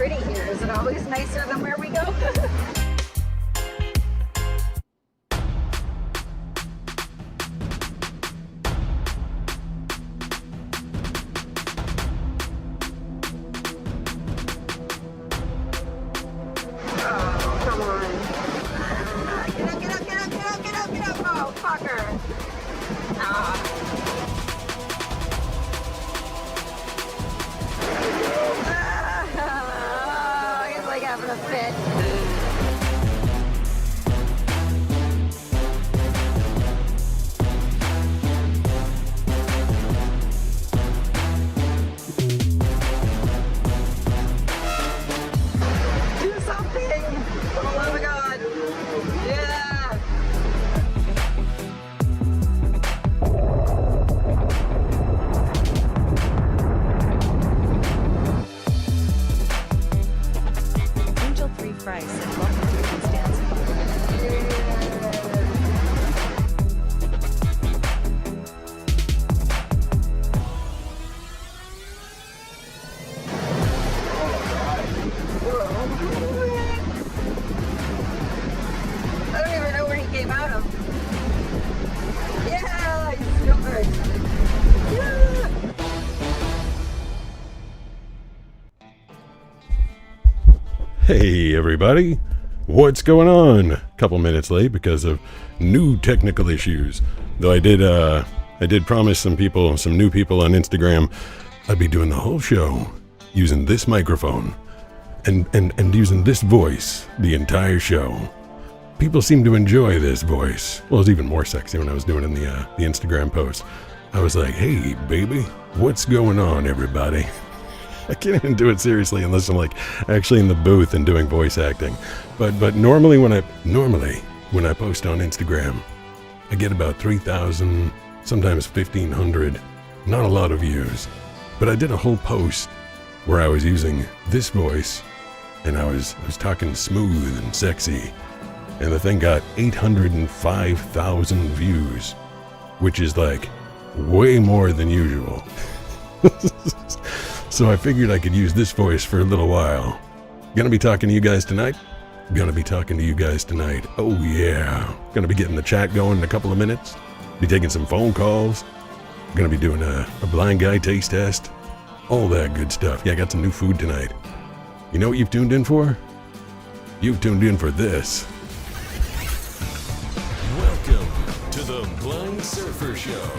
pretty here. Is it always nicer than where we go? Hey everybody, what's going on? A couple minutes late because of new technical issues. Though I did promise some new people on Instagram I'd be doing the whole show using this microphone and using this voice the entire show. People seem to enjoy this voice. Well, it was even more sexy when I was doing it in the Instagram post. I was like, hey baby, what's going on everybody? I can't even do it seriously unless I'm like actually in the booth and doing voice acting. But normally when I post on Instagram, I get about 3,000, sometimes 1,500, not a lot of views. But I did a whole post where I was using this voice and I was talking smooth and sexy, and the thing got 805,000 views, which is like way more than usual. So I figured I could use this voice for a little while. Gonna be talking to you guys tonight? Oh yeah. Gonna be getting the chat going in a couple of minutes. Be taking some phone calls. Gonna be doing a blind guy taste test. All that good stuff. Yeah, I got some new food tonight. You know what you've tuned in for? You've tuned in for this. Welcome to the Blind Surfer Show.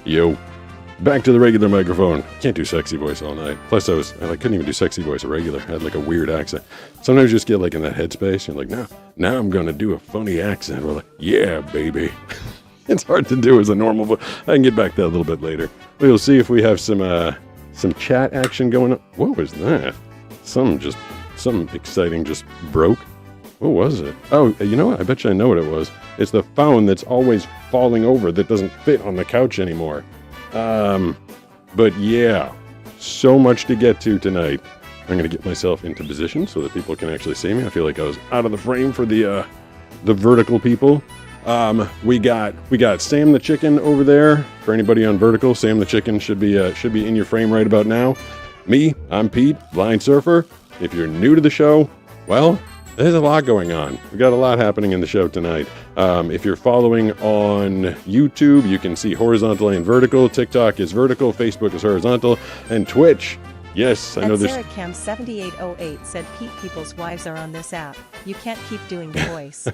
Yo, back to the regular microphone. Can't do sexy voice all night. Plus I couldn't even do sexy voice regular. I had like a weird accent. Sometimes you just get like in that headspace. You're like, now I'm going to do a funny accent. We're like, yeah, baby. It's hard to do as a normal voice. I can get back to that a little bit later. We'll see if we have some chat action going on. What was that? Something exciting just broke. What was it? Oh, you know what? I bet you I know what it was. It's the phone that's always falling over that doesn't fit on the couch anymore. But yeah, so much to get to tonight. I'm going to get myself into position so that people can actually see me. I feel like I was out of the frame for the vertical people. We got Sam the Chicken over there. For anybody on vertical, Sam the Chicken should be in your frame right about now. Me, I'm Pete, Blind Surfer. If you're new to the show, well, there's a lot going on. We got a lot happening in the show tonight. If you're following on YouTube, you can see horizontal and vertical. TikTok is vertical, Facebook is horizontal, and Twitch. Yes, I know there's... SarahCam7808 said Pete people's wives are on this app. You can't keep doing the voice.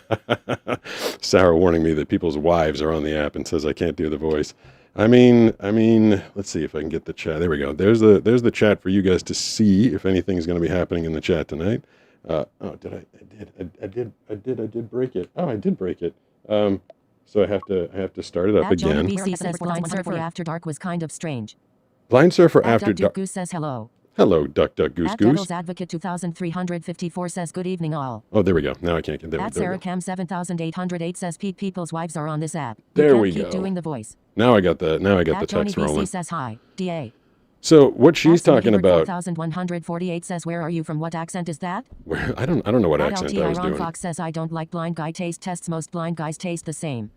Sarah warning me that people's wives are on the app and says I can't do the voice. I mean, let's see if I can get the chat. There we go. There's the chat for you guys to see if anything's going to be happening in the chat tonight. I did break it. Oh, I did break it. So I have to start it up again. BC says Blind Surfer After Dark was kind of strange. Blind Surfer After Dark. Goose says hello. Hello, Duck Goose Goose. Devil's Advocate 2354 says good evening all. Oh, there we go. Now I can't get there. SarahCam 7808 says Pete people's wives are on this app. There we keep go. doing the voice. Now I got the text BC rolling. says hi. DA. So what she's talking about? 4148 says where are you from? What accent is that? I don't know what accent I was doing. Fox says I don't like blind guy taste tests. Most blind guys taste the same.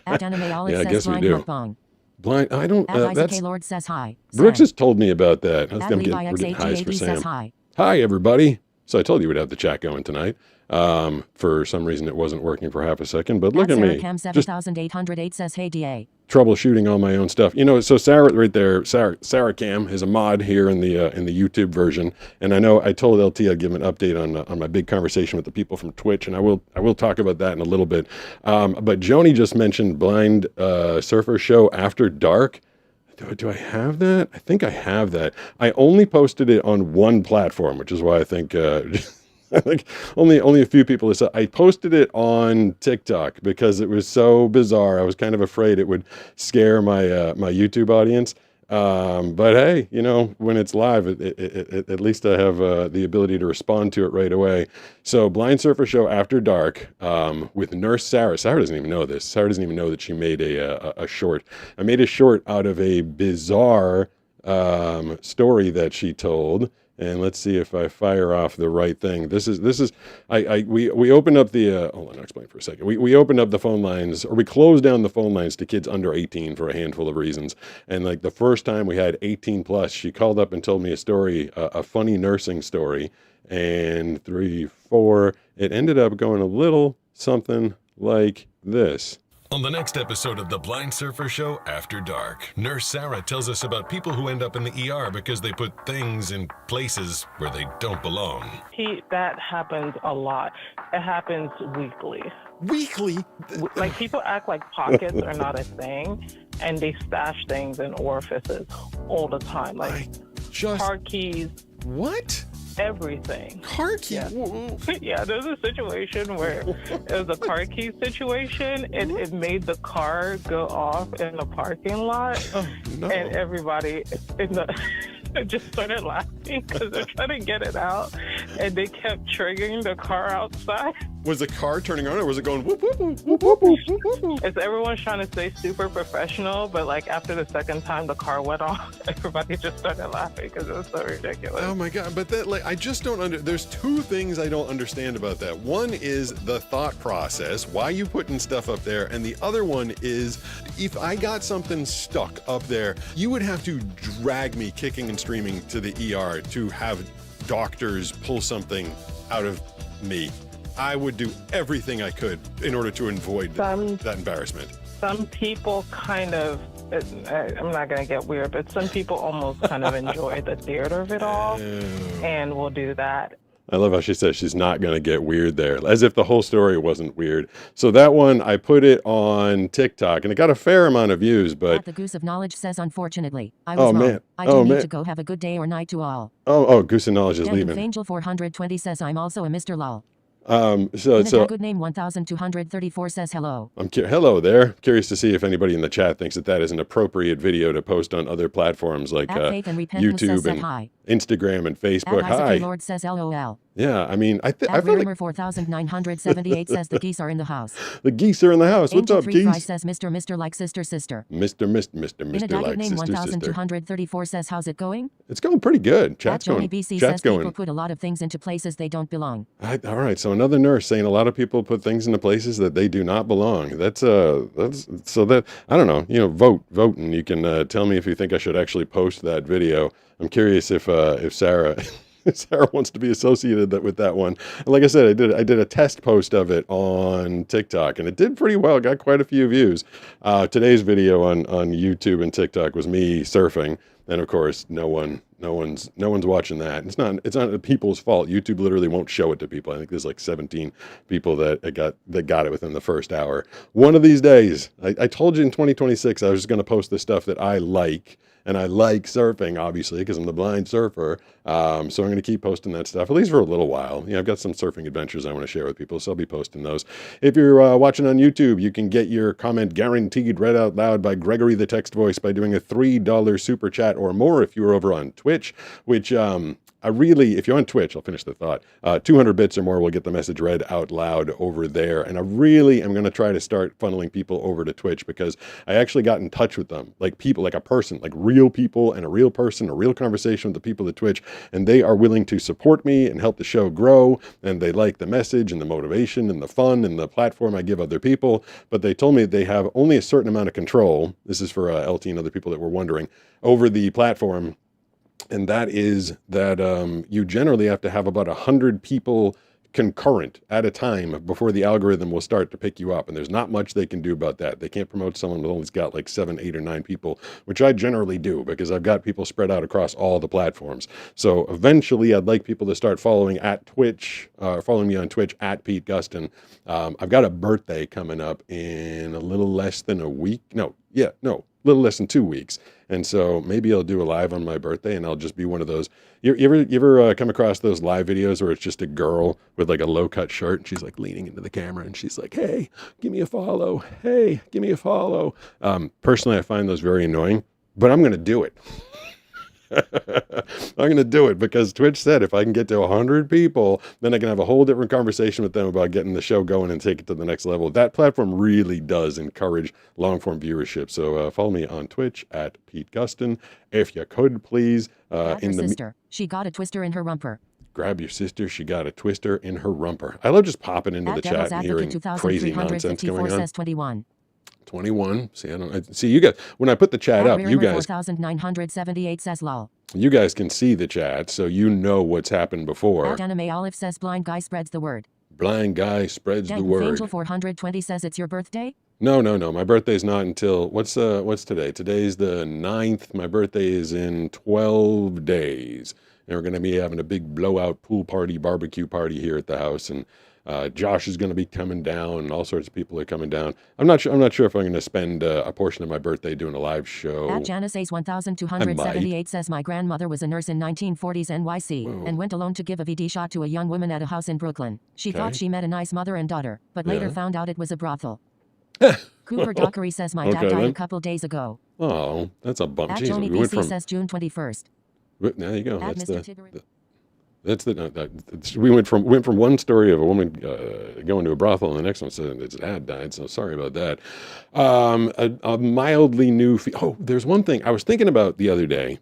At Anime Olive says blind mukbang. Blind. I don't. Isaac That's K. Lord says hi. Brooks Sam. has told me about that. At We're Levi getting highs for XAGAB Sam. says hi. Hi, everybody. So I told you we'd have the chat going tonight. For some reason, it wasn't working for half a second, but look at Sarah me. Cam Just 7808 says hey DA. troubleshooting all my own stuff. You know, so Sarah right there, Sarah Cam is a mod here in the YouTube version, and I know I told LT I'd give an update on my big conversation with the people from Twitch, and I will talk about that in a little bit. But Joni just mentioned Blind Surfer Show After Dark. Do I have that? I think I have that. I only posted it on one platform, which is why I think I think only a few people. I posted it on TikTok because it was so bizarre. I was kind of afraid it would scare my my YouTube audience. But hey, you know, when it's live, at least I have the ability to respond to it right away. So Blind Surfer Show After Dark with Nurse Sarah. Sarah doesn't even know this. Sarah doesn't even know that she made a short. I made a short out of a bizarre story that she told. And let's see if I fire off the right thing. We opened up the, hold on, I'll explain for a second. We opened up the phone lines, or we closed down the phone lines to kids under 18 for a handful of reasons. And like the first time we had 18 plus, she called up and told me a story, a funny nursing story. And 3, 4, it ended up going a little something like this. On the next episode of The Blind Surfer Show After Dark, Nurse Sarah tells us about people who end up in the ER because they put things in places where they don't belong. That happens a lot. It happens weekly. Weekly? Like, people act like pockets are not a thing, and they stash things in orifices all the time. Like, car keys. What? Everything. Car key? Yeah. Yeah, there's a situation where it was a car key situation, and it made the car go off in the parking lot. Oh, no. And everybody in the just started laughing because they're trying to get it out, and they kept triggering the car outside. Was the car turning on, or was it going whoop, whoop, whoop, whoop, whoop, whoop, whoop, whoop? It's everyone's trying to stay super professional, but like after the second time the car went off, everybody just started laughing because it was so ridiculous. Oh my God, but that, like, I just don't there's two things I don't understand about that. One is the thought process, why you putting stuff up there, and the other one is if I got something stuck up there, you would have to drag me kicking and screaming to the ER to have doctors pull something out of me. I would do everything I could in order to avoid that embarrassment. Some people kind of, I'm not going to get weird, but some people almost kind of enjoy the theater of it all and will do that. I love how she says she's not going to get weird there, as if the whole story wasn't weird. So that one, I put it on TikTok, and it got a fair amount of views, but... At the Goose of Knowledge says, unfortunately, I was wrong. Man. I do need man. to go. Have a good day or night to all. Goose of Knowledge is leaving. Angel 420 says, I'm also a Mr. Lol. So Good name 1234 says hello. Hello there. Curious to see if anybody in the chat thinks that is an appropriate video to post on other platforms like YouTube and hi. Instagram and Facebook. Hi. Lord says LOL. Yeah, I mean, I feel like 4978 says the geese are in the house. The geese are in the house. What's Angel up, geese? 3 says Mr. like sister. Mr. Like name sister. 1234 says how's it going? It's going pretty good. Chat's going. BC Chat's says going. people put a lot of things into places they don't belong. All right. So another nurse saying a lot of people put things into places that they do not belong. That's so that I don't know. You know, vote, and you can tell me if you think I should actually post that video. I'm curious if Sarah. Sarah wants to be associated with that one. And like I said, I did a test post of it on TikTok, and it did pretty well. Got quite a few views. Today's video on YouTube and TikTok was me surfing, and of course, no one's watching that. It's not the people's fault. YouTube literally won't show it to people. I think there's like 17 people that got it within the first hour. One of these days, I told you in 2026 I was just going to post the stuff that I like. And I like surfing, obviously, because I'm the blind surfer. So I'm going to keep posting that stuff, at least for a little while. I've got some surfing adventures I want to share with people, so I'll be posting those. If you're watching on YouTube, you can get your comment guaranteed read out loud by Gregory the Text Voice by doing a $3 super chat or more if you're over on Twitch, which I really, if you're on Twitch, I'll finish the thought. 200 bits or more will get the message read out loud over there. And I really am going to try to start funneling people over to Twitch because I actually got in touch with them, like people, like a person, like real people and a real person, a real conversation with the people at Twitch. And they are willing to support me and help the show grow. And they like the message and the motivation and the fun and the platform I give other people. But they told me they have only a certain amount of control. This is for LT and other people that were wondering over the platform. And that is that you generally have to have about 100 people concurrent at a time before the algorithm will start to pick you up. And there's not much they can do about that. They can't promote someone who only got like 7, 8, or 9 people, which I generally do because I've got people spread out across all the platforms. So eventually I'd like people to start following at Twitch, following me on Twitch at Pete Gustin. I've got a birthday coming up in a little less than a week. Little less than 2 weeks. And so maybe I'll do a live on my birthday and I'll just be one of those. You ever come across those live videos where it's just a girl with like a low cut shirt and she's like leaning into the camera and she's like, hey, give me a follow. Hey, give me a follow. Personally, I find those very annoying, but I'm going to do it. I'm going to do it because Twitch said if I can get to 100 people, then I can have a whole different conversation with them about getting the show going and take it to the next level. That platform really does encourage long-form viewership. So follow me on Twitch at Pete Gustin. If you could, please. Sister, she got a twister in her rumper. Grab your sister. She got a twister in her rumper. I love just popping into the chat and hearing crazy nonsense going on. Says 21. 21. See, you guys, when I put the chat up, you guys, 4978 says lol. You guys can see the chat, so you know what's happened before. Anime Olive says blind guy spreads the word. Blind guy spreads the word. Angel 420 says it's your birthday? No. My birthday's not until, what's today? Today's the 9th. My birthday is in 12 days. And we're going to be having a big blowout pool party, barbecue party here at the house. And Josh is going to be coming down, and all sorts of people are coming down. I'm not sure if I'm going to spend a portion of my birthday doing a live show. At Janice Ace 1278 says my grandmother was a nurse in 1940s NYC and went alone to give a VD shot to a young woman at a house in Brooklyn. She thought she met a nice mother and daughter, but later found out it was a brothel. Cooper Dockery says my dad died a couple days ago. Oh, that's a bump. At Jeez, Joni PC says June 21st. There you go. We went from one story of a woman going to a brothel, and the next one said its dad died. So sorry about that. A mildly new. There's one thing I was thinking about the other day.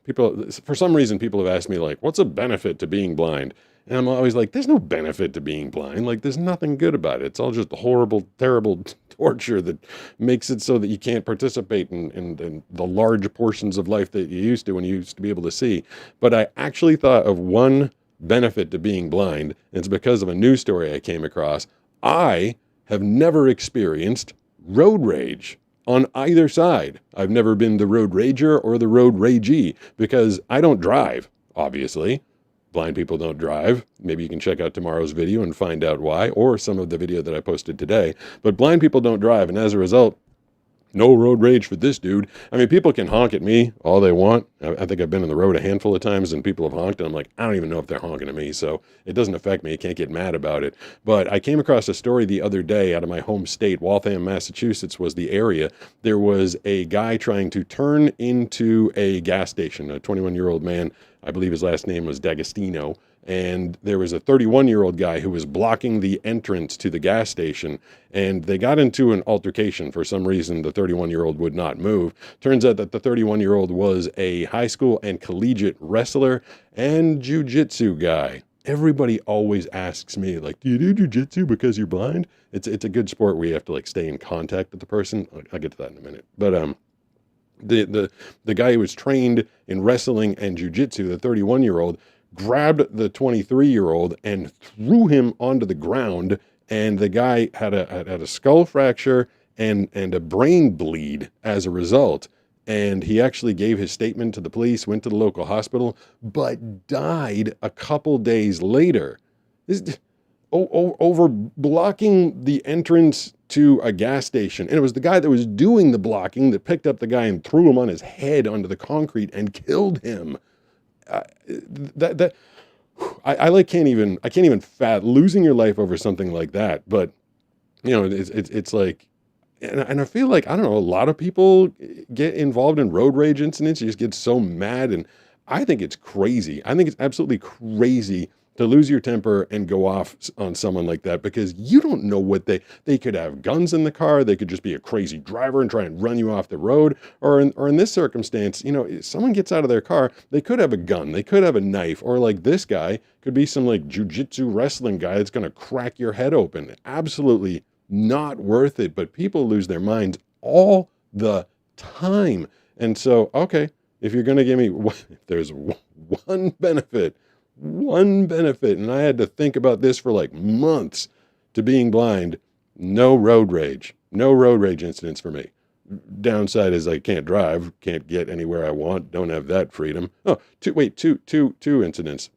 For some reason, people have asked me like, "What's a benefit to being blind?" And I'm always like, "There's no benefit to being blind. Like, there's nothing good about it. It's all just horrible, terrible torture that makes it so that you can't participate in the large portions of life that you used to when you used to be able to see." But I actually thought of one benefit to being blind, and it's because of a news story I came across. I have never experienced road rage on either side. I've never been the road rager or the road ragee because I don't drive, obviously. Blind people don't drive. Maybe you can check out tomorrow's video and find out why, or some of the video that I posted today. But blind people don't drive, and as a result, no road rage for this dude. I mean, people can honk at me all they want. I think I've been on the road a handful of times and people have honked and I'm like, I don't even know if they're honking at me. So it doesn't affect me. I can't get mad about it. But I came across a story the other day out of my home state. Waltham, Massachusetts was the area. There was a guy trying to turn into a gas station, a 21-year-old man. I believe his last name was D'Agostino. And there was a 31-year-old guy who was blocking the entrance to the gas station, and they got into an altercation. For some reason, the 31-year-old would not move. Turns out that the 31-year-old was a high school and collegiate wrestler and jiu-jitsu guy. Everybody always asks me, like, do you do jiu-jitsu because you're blind? It's a good sport where you have to, like, stay in contact with the person. I'll get to that in a minute. But the guy who was trained in wrestling and jiu-jitsu, the 31-year-old, grabbed the 23-year-old and threw him onto the ground, and the guy had a skull fracture and a brain bleed as a result. And he actually gave his statement to the police, went to the local hospital, but died a couple days later. Over blocking the entrance to a gas station. And it was the guy that was doing the blocking that picked up the guy and threw him on his head onto the concrete and killed him. I can't even fathom losing your life over something like that. But you know, it's like, and I feel like, I don't know, a lot of people get involved in road rage incidents. You just get so mad, and I think it's crazy. I think it's absolutely crazy to lose your temper and go off on someone like that, because you don't know what they could have guns in the car. They could just be a crazy driver and try and run you off the road. Or in this circumstance, if someone gets out of their car, they could have a gun, they could have a knife, or like this guy could be some like jujitsu wrestling guy that's going to crack your head open. Absolutely not worth it. But people lose their minds all the time. And so, okay, if you're going to give me, if there's one benefit, and I had to think about this for like months, to being blind, no road rage incidents for me. Downside is I can't drive, can't get anywhere I want, don't have that freedom. Oh, two incidents.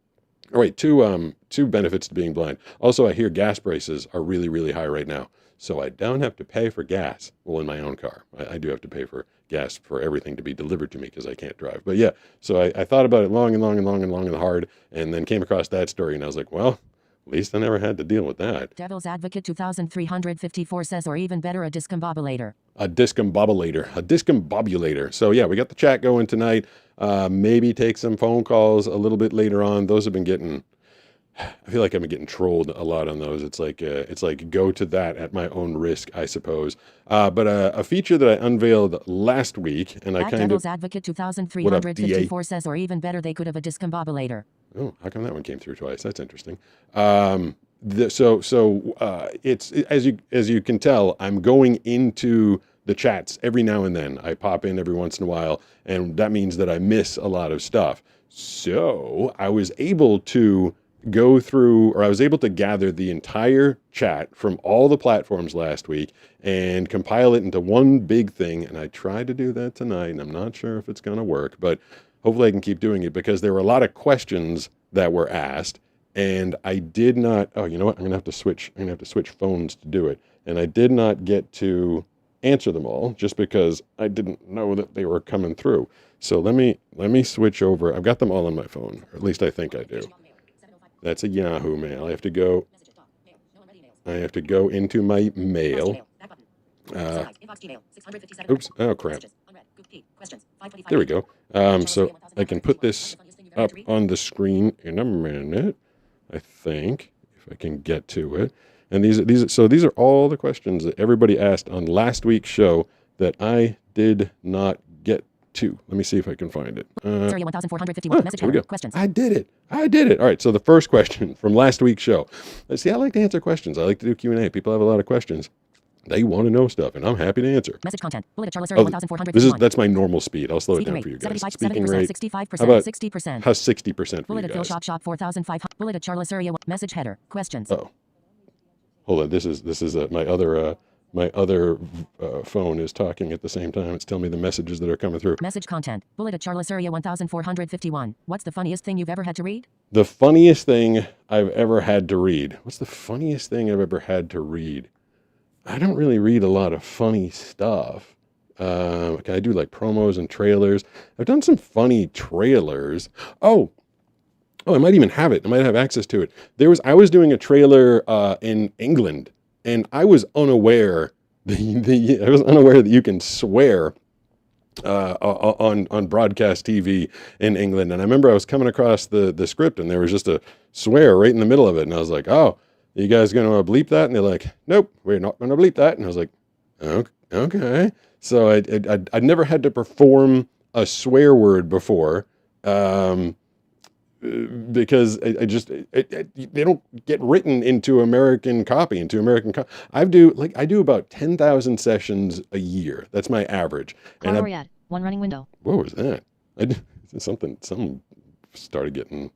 Oh wait, two benefits to being blind. Also, I hear gas prices are really, really high right now. So I don't have to pay for gas. Well, in my own car, I do have to pay for gas for everything to be delivered to me because I can't drive. But yeah, so I thought about it long and hard, and then came across that story, and I was like, well, at least I never had to deal with that. Devil's Advocate 2354 says, or even better, a discombobulator. A discombobulator. So yeah, we got the chat going tonight. Maybe take some phone calls a little bit later on. Those have been getting, I feel like I've been getting trolled a lot on those. It's like go to that at my own risk, I suppose. But a feature that I unveiled last week, and I Devil's Advocate 2354 says, or even better, they could have a discombobulator. Oh, how come that one came through twice? That's interesting. It's as you can tell, I'm going into the chats every now and then. I pop in every once in a while, and that means that I miss a lot of stuff. So I was able to go through, or I was able to gather the entire chat from all the platforms last week and compile it into one big thing. And I tried to do that tonight, and I'm not sure if it's going to work, but hopefully I can keep doing it, because there were a lot of questions that were asked, and I did not, oh, you know what? I'm going to have to switch phones to do it. And I did not get to answer them all just because I didn't know that they were coming through. So let me switch over. I've got them all on my phone, or at least I think I do. That's a Yahoo mail. I have to go into my mail. Oops. Oh, crap. There we go. So I can put this up on the screen in a minute, I think, if I can get to it. And these are all the questions that everybody asked on last week's show that I did not get to. Let me see if I can find it. 1451 message here we go. Questions. I did it. All right. So the first question from last week's show. See, I like to answer questions. I like to do Q&A. People have a lot of questions. They want to know stuff, and I'm happy to answer. Message content. Bullet Charles 1451. That's my normal speed. I'll slow it down for you guys. Speaking rate. 65%. How about 60%. how's 60% for Bullet you at Phil guys? Shop 4500. Bullet at Charles area. Message header. Questions. Oh, hold on. This is my other phone is talking at the same time. It's telling me the messages that are coming through. Message content. Bullet at Charles area 1451. What's the funniest thing you've ever had to read? The funniest thing I've ever had to read. What's the funniest thing I've ever had to read? I don't really read a lot of funny stuff. I do like promos and trailers. I've done some funny trailers. Oh, I might even have it. I might have access to it. I was doing a trailer in England, and I was unaware that you can swear on broadcast TV in England. And I remember I was coming across the script, and there was just a swear right in the middle of it, and I was like, oh, you guys going to bleep that? And they're like, nope, we're not going to bleep that. And I was like, okay. So I'd never had to perform a swear word before, because they don't get written into American copy, I do about 10,000 sessions a year. That's my average. And one running window. What was that? Something started getting.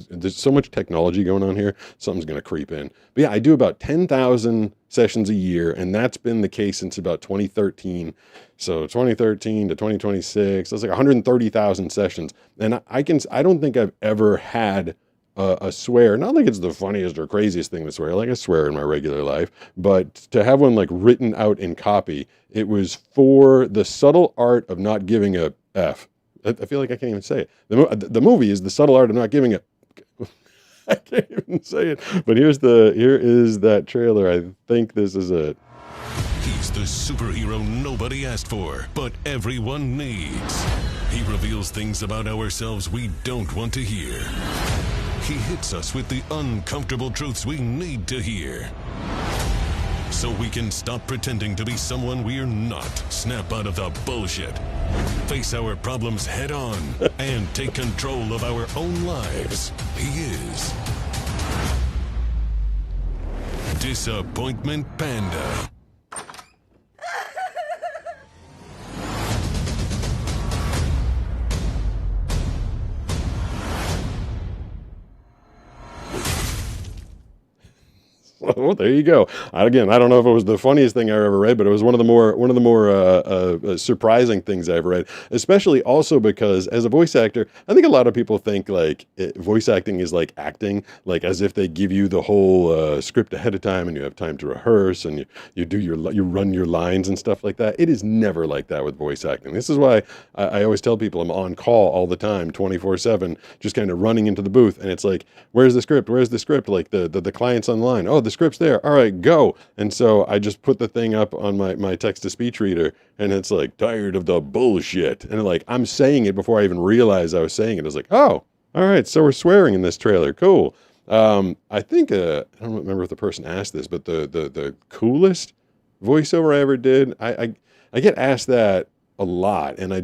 There's so much technology going on here, something's going to creep in. But yeah, I do about 10,000 sessions a year, and that's been the case since about 2013. So 2013 to 2026, that's like 130,000 sessions. And I don't think I've ever had a swear, not like it's the funniest or craziest thing to swear, like I swear in my regular life, but to have one like written out in copy, it was for the subtle art of not giving a F. I feel like I can't even say it. The movie is The Subtle Art of Not Giving a... I can't even say it. But here is that trailer. I think this is it. He's the superhero nobody asked for, but everyone needs. He reveals things about ourselves we don't want to hear. He hits us with the uncomfortable truths we need to hear. So we can stop pretending to be someone we're not. Snap out of the bullshit. Face our problems head on and take control of our own lives. He is Disappointment Panda. Well, there you go. Again, I don't know if it was the funniest thing I ever read, but it was one of the more surprising things I ever read. Especially also because as a voice actor, I think a lot of people think like voice acting is like acting, like as if they give you the whole script ahead of time and you have time to rehearse and you run your lines and stuff like that. It is never like that with voice acting. This is why I always tell people I'm on call all the time, 24/7, just kind of running into the booth, and it's like, where's the script? Where's the script? Like the client's online. Oh, the script's there. All right, go. And so I just put the thing up on my text-to-speech reader, and it's like, tired of the bullshit. And like, I'm saying it before I even realized I was saying it. I was like, oh, all right, so we're swearing in this trailer. Cool. I think, I don't remember if the person asked this, but the coolest voiceover I ever did, I get asked that a lot, and I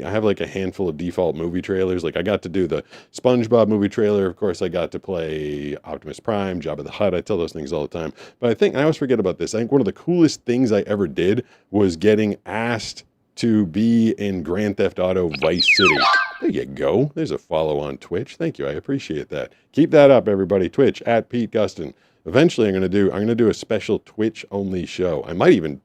have like a handful of default movie trailers. Like I got to do the SpongeBob movie trailer. Of course, I got to play Optimus Prime, Jabba the Hutt. I tell those things all the time. But I think I always forget about this. I think one of the coolest things I ever did was getting asked to be in Grand Theft Auto Vice City. There you go. There's a follow on Twitch. Thank you. I appreciate that. Keep that up, everybody. Twitch at Pete Gustin. Eventually, I'm gonna do a special Twitch only show. I might even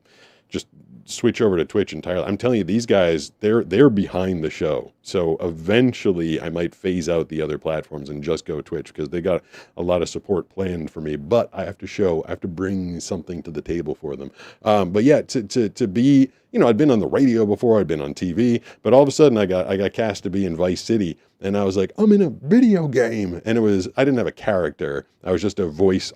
just switch over to Twitch entirely. I'm telling you, these guys, they're behind the show. So eventually I might phase out the other platforms and just go Twitch because they got a lot of support planned for me, but I have to bring something to the table for them. But yeah, to be, I'd been on the radio before, I'd been on TV, but all of a sudden I got cast to be in Vice City, and I was like, I'm in a video game. And I didn't have a character. I was just a voice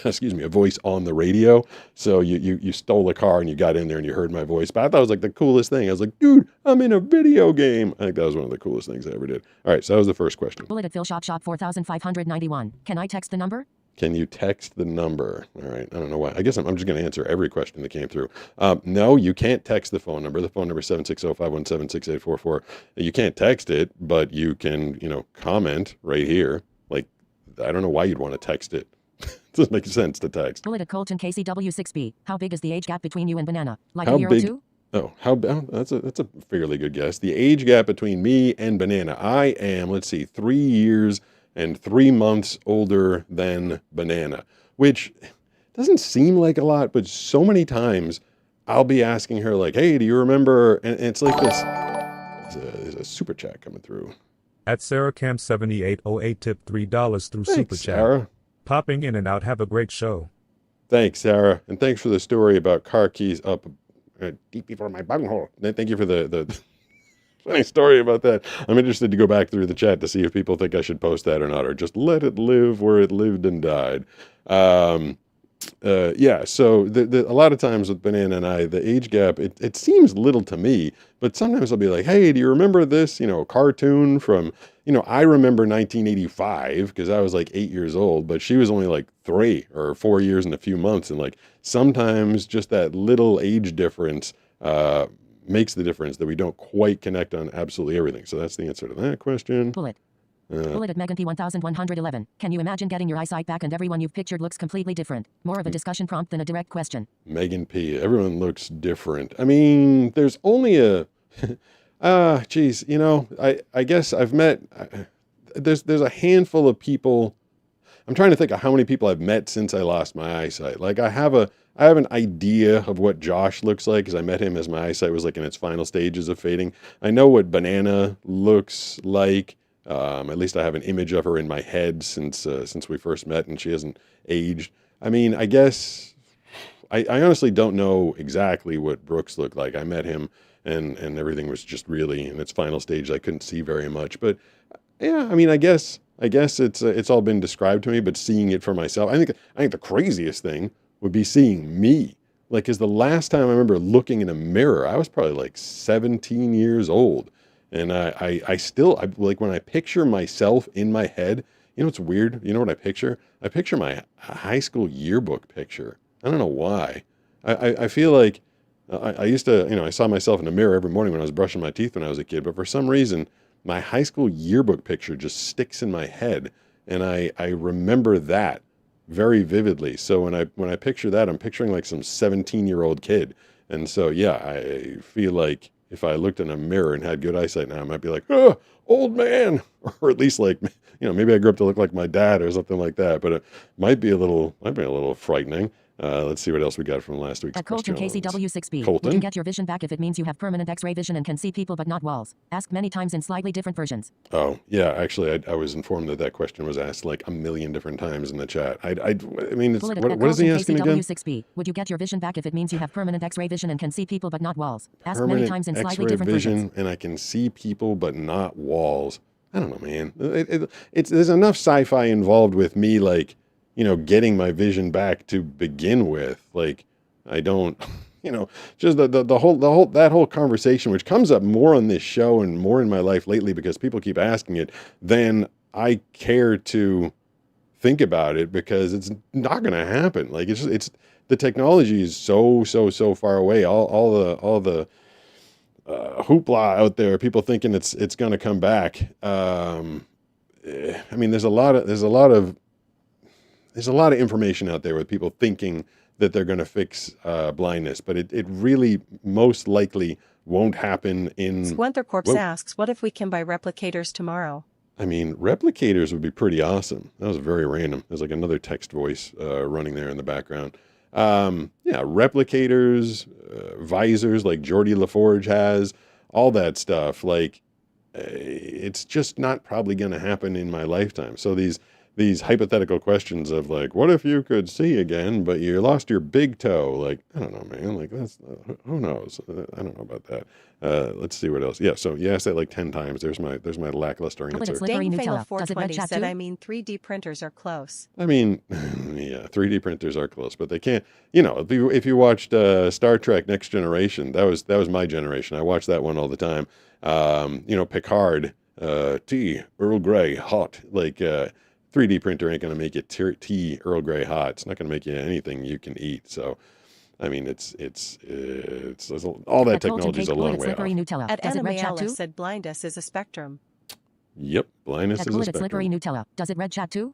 a voice on the radio. So you stole a car and you got in there and you heard my voice. But I thought it was like the coolest thing. I was like, dude, I'm in a video game. I think that was one of the coolest things I ever did. All right, so that was the first question. Bullet at Phil Shop 4591. Can I text the number? Can you text the number? All right, I don't know why. I guess I'm just going to answer every question that came through. No, you can't text the phone number. The phone number is 760-517-6844. You can't text it, but you can, comment right here. Like, I don't know why you'd want to text it. Doesn't make sense to text. Bullet at Colton KCW6B. How big is the age gap between you and Banana? Like how a year big, or two? Oh, that's a fairly good guess. The age gap between me and Banana. I am, 3 years and 3 months older than Banana, which doesn't seem like a lot, but so many times I'll be asking her like, hey, do you remember? And it's like this, there's a super chat coming through. At SarahCamp7808 tip $3 through Thanks, super chat. Sarah. Popping in and out. Have a great show. Thanks, Sarah. And thanks for the story about car keys up deep before my bunghole. Thank you for the funny story about that. I'm interested to go back through the chat to see if people think I should post that or not, or just let it live where it lived and died. Yeah, so a lot of times with Banana and I, the age gap, it seems little to me, but sometimes I'll be like, hey, do you remember this, cartoon from, I remember 1985 because I was like 8 years old, but she was only like 3 or 4 years and a few months. And like sometimes just that little age difference makes the difference that we don't quite connect on absolutely everything. So that's the answer to that question. Bullet at Megan P 1111. Can you imagine getting your eyesight back and everyone you've pictured looks completely different? More of a discussion prompt than a direct question. Megan P. Everyone looks different. I mean, there's only a, I guess I've met, there's a handful of people. I'm trying to think of how many people I've met since I lost my eyesight. Like I have an idea of what Josh looks like because I met him as my eyesight was like in its final stages of fading. I know what Banana looks like. At least I have an image of her in my head since we first met, and she hasn't aged. I mean, I guess I honestly don't know exactly what Brooks looked like. I met him, and everything was just really in its final stage. I couldn't see very much, but yeah, I mean, I guess it's all been described to me, but seeing it for myself, I think the craziest thing would be seeing me. Like, because the last time I remember looking in a mirror, I was probably like 17 years old. And I still, like when I picture myself in my head, you know, it's weird. You know what I picture? I picture my high school yearbook picture. I don't know why. I feel like I used to, you know, I saw myself in the mirror every morning when I was brushing my teeth when I was a kid, but for some reason, my high school yearbook picture just sticks in my head. And I remember that very vividly. So when I picture that, I'm picturing like some 17-year-old kid. And so, yeah, I feel like if I looked in a mirror and had good eyesight now, I might be like, oh, old man, or at least like, you know, maybe I grew up to look like my dad or something like that. But it might be a little frightening. Let's see what else we got from last week's At Colton KCW6B, Colton? would you get your vision back if it means you have permanent X-ray vision and can see people but not walls? Asked many times in slightly different versions. Oh, yeah, actually, I was informed that that question was asked like a million different times in the chat. I mean, it's, what is he asking again? KCW6B, would you get your vision back if it means you have permanent X-ray vision and can see people but not walls? Asked many Permanent times in slightly X-ray different vision, versions. and I can see people but not walls. I don't know, man. There's enough sci-fi involved with me, like, you know, getting my vision back to begin with. Like, I don't, you know, just the whole conversation, which comes up more on this show and more in my life lately because people keep asking it, than I care to think about it, because it's not going to happen. Like, it's the technology is so far away. All the hoopla out there, people thinking it's going to come back. I mean, there's a lot of information out there with people thinking that they're going to fix blindness, but it really most likely won't happen in... Swenther Corpse asks, what if we can buy replicators tomorrow? I mean, replicators would be pretty awesome. That was very random. There's like another text voice running there in the background. Yeah, replicators, visors like Geordie LaForge has, all that stuff. Like, it's just not probably going to happen in my lifetime. So these hypothetical questions of like, what if you could see again, but you lost your big toe? Like, I don't know, man. Like, that's, who knows? I don't know about that. Let's see what else. Yeah. So you asked that like 10 times. There's my lackluster answer. Dang Fatal 420 said, I mean, 3D printers are close. I mean, yeah, 3D printers are close, but they can't, you know, if you watched Star Trek Next Generation, that was my generation. I watched that one all the time. You know, Picard, tea, Earl Grey, hot, like, 3D printer ain't going to make you tea Earl Grey hot. It's not going to make you anything you can eat. So, I mean, it's all that technology is a long way off. At Animaella said blindness is a spectrum. Yep, blindness is a spectrum. Slippery Nutella. Does it read chat too?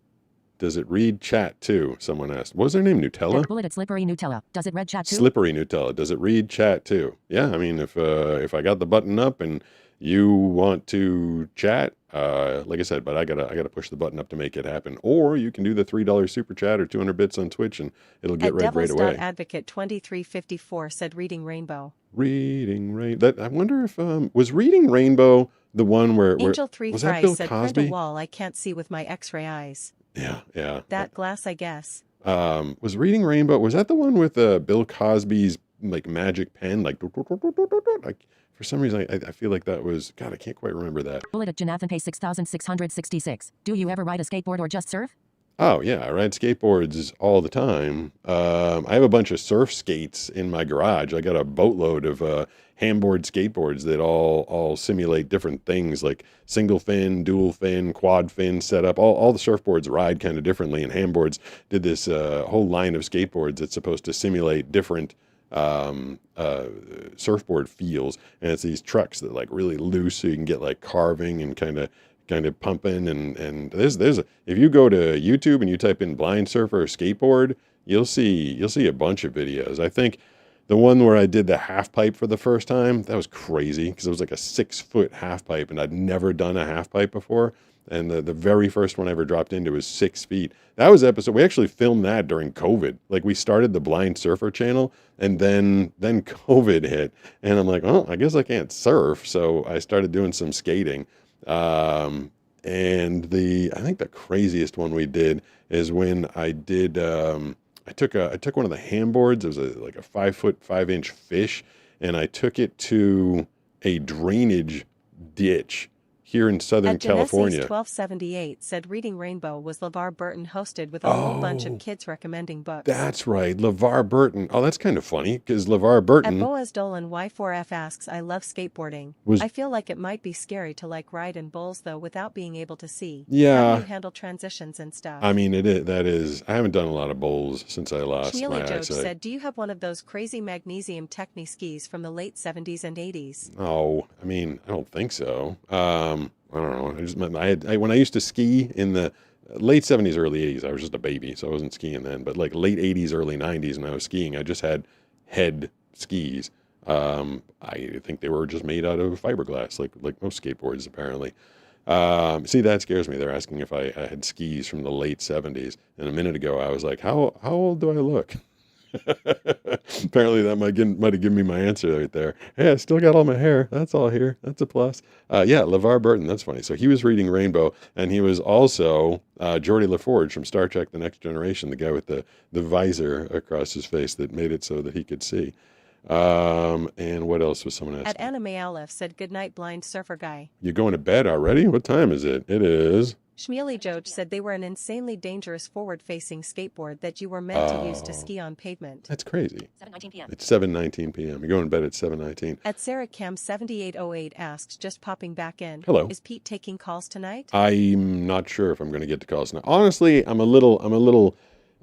Does it read chat too? Someone asked. What was their name? Nutella? Bullet at Slippery Nutella. Does it read chat too? Slippery Nutella. Does it read chat too? Yeah, I mean, if I got the button up and you want to chat, like I said, but I gotta push the button up to make it happen. Or you can do the $3 super chat or 200 bits on Twitch, and it'll get read right away. Advocate 2354 said Reading Rainbow. Reading Rainbow. That I wonder if was Reading Rainbow the one where Angel 3 was Fry that Bill said Cosby? print a wall I can't see with my X-ray eyes. Yeah. That glass, I guess. Was Reading Rainbow? Was that the one with Bill Cosby's like magic pen? Like for some reason, I feel like that was, God, I can't quite remember that. Bullet at Jonathan Pay 6666. Do you ever ride a skateboard or just surf? Oh, yeah, I ride skateboards all the time. I have a bunch of surf skates in my garage. I got a boatload of handboard skateboards that all simulate different things, like single fin, dual fin, quad fin setup. All the surfboards ride kind of differently, and handboards did this whole line of skateboards that's supposed to simulate different surfboard feels, and it's these trucks that like really loose, so you can get like carving and kind of pumping, and there's if you go to YouTube and you type in blind surfer or skateboard, you'll see a bunch of videos. I think the one where I did the half pipe for the first time, that was crazy because it was like a 6-foot half pipe, and I'd never done a half pipe before. And the very first one I ever dropped into was 6 feet. That was we actually filmed that during COVID. Like, we started the Blind Surfer channel, and then COVID hit, and I'm like, oh, I guess I can't surf. So I started doing some skating. And I think the craziest one we did is when I did, I took one of the handboards. It was like a 5-foot 5-inch fish, and I took it to a drainage ditch here in Southern At Genesis California. 1278 said Reading Rainbow was LeVar Burton hosted with a whole bunch of kids recommending books. That's right, LeVar Burton. Oh, that's kind of funny because LeVar At Burton Boaz Dolan Y4F asks, I love skateboarding. I feel like it might be scary to like ride in bowls though without being able to see. Yeah. How do you handle transitions and stuff? I mean, that is. I haven't done a lot of bowls since I lost my Schmealy Joe eyesight. said, do you have one of those crazy magnesium Techni skis from the late 70s and 80s? Oh, I mean, I don't think so. I don't know. When I used to ski in the late 70s, early 80s, I was just a baby, so I wasn't skiing then. But like late 80s, early 90s, when I was skiing, I just had head skis. I think they were just made out of fiberglass, like most skateboards, apparently. See, that scares me. They're asking if I had skis from the late 70s. And a minute ago, I was like, how old do I look? Apparently that might have given me my answer right there. Hey, I still got all my hair. That's all here. That's a plus. Yeah, LeVar Burton. That's funny. So he was reading Rainbow, and he was also Geordie LaForge from Star Trek: The Next Generation, the guy with the visor across his face that made it so that he could see. And what else was someone asking? At Anime Aleph said, good night, blind surfer guy. You going to bed already? What time is it? It is. Schmealy Joe said they were an insanely dangerous forward-facing skateboard that you were meant to use to ski on pavement. That's crazy. 7:19 p.m. It's 7:19 p.m. You're going to bed at 7:19. At Sarah Cam 7808 asks, just popping back in. Hello. Is Pete taking calls tonight? I'm not sure if I'm going to get to calls now. Honestly, I'm a little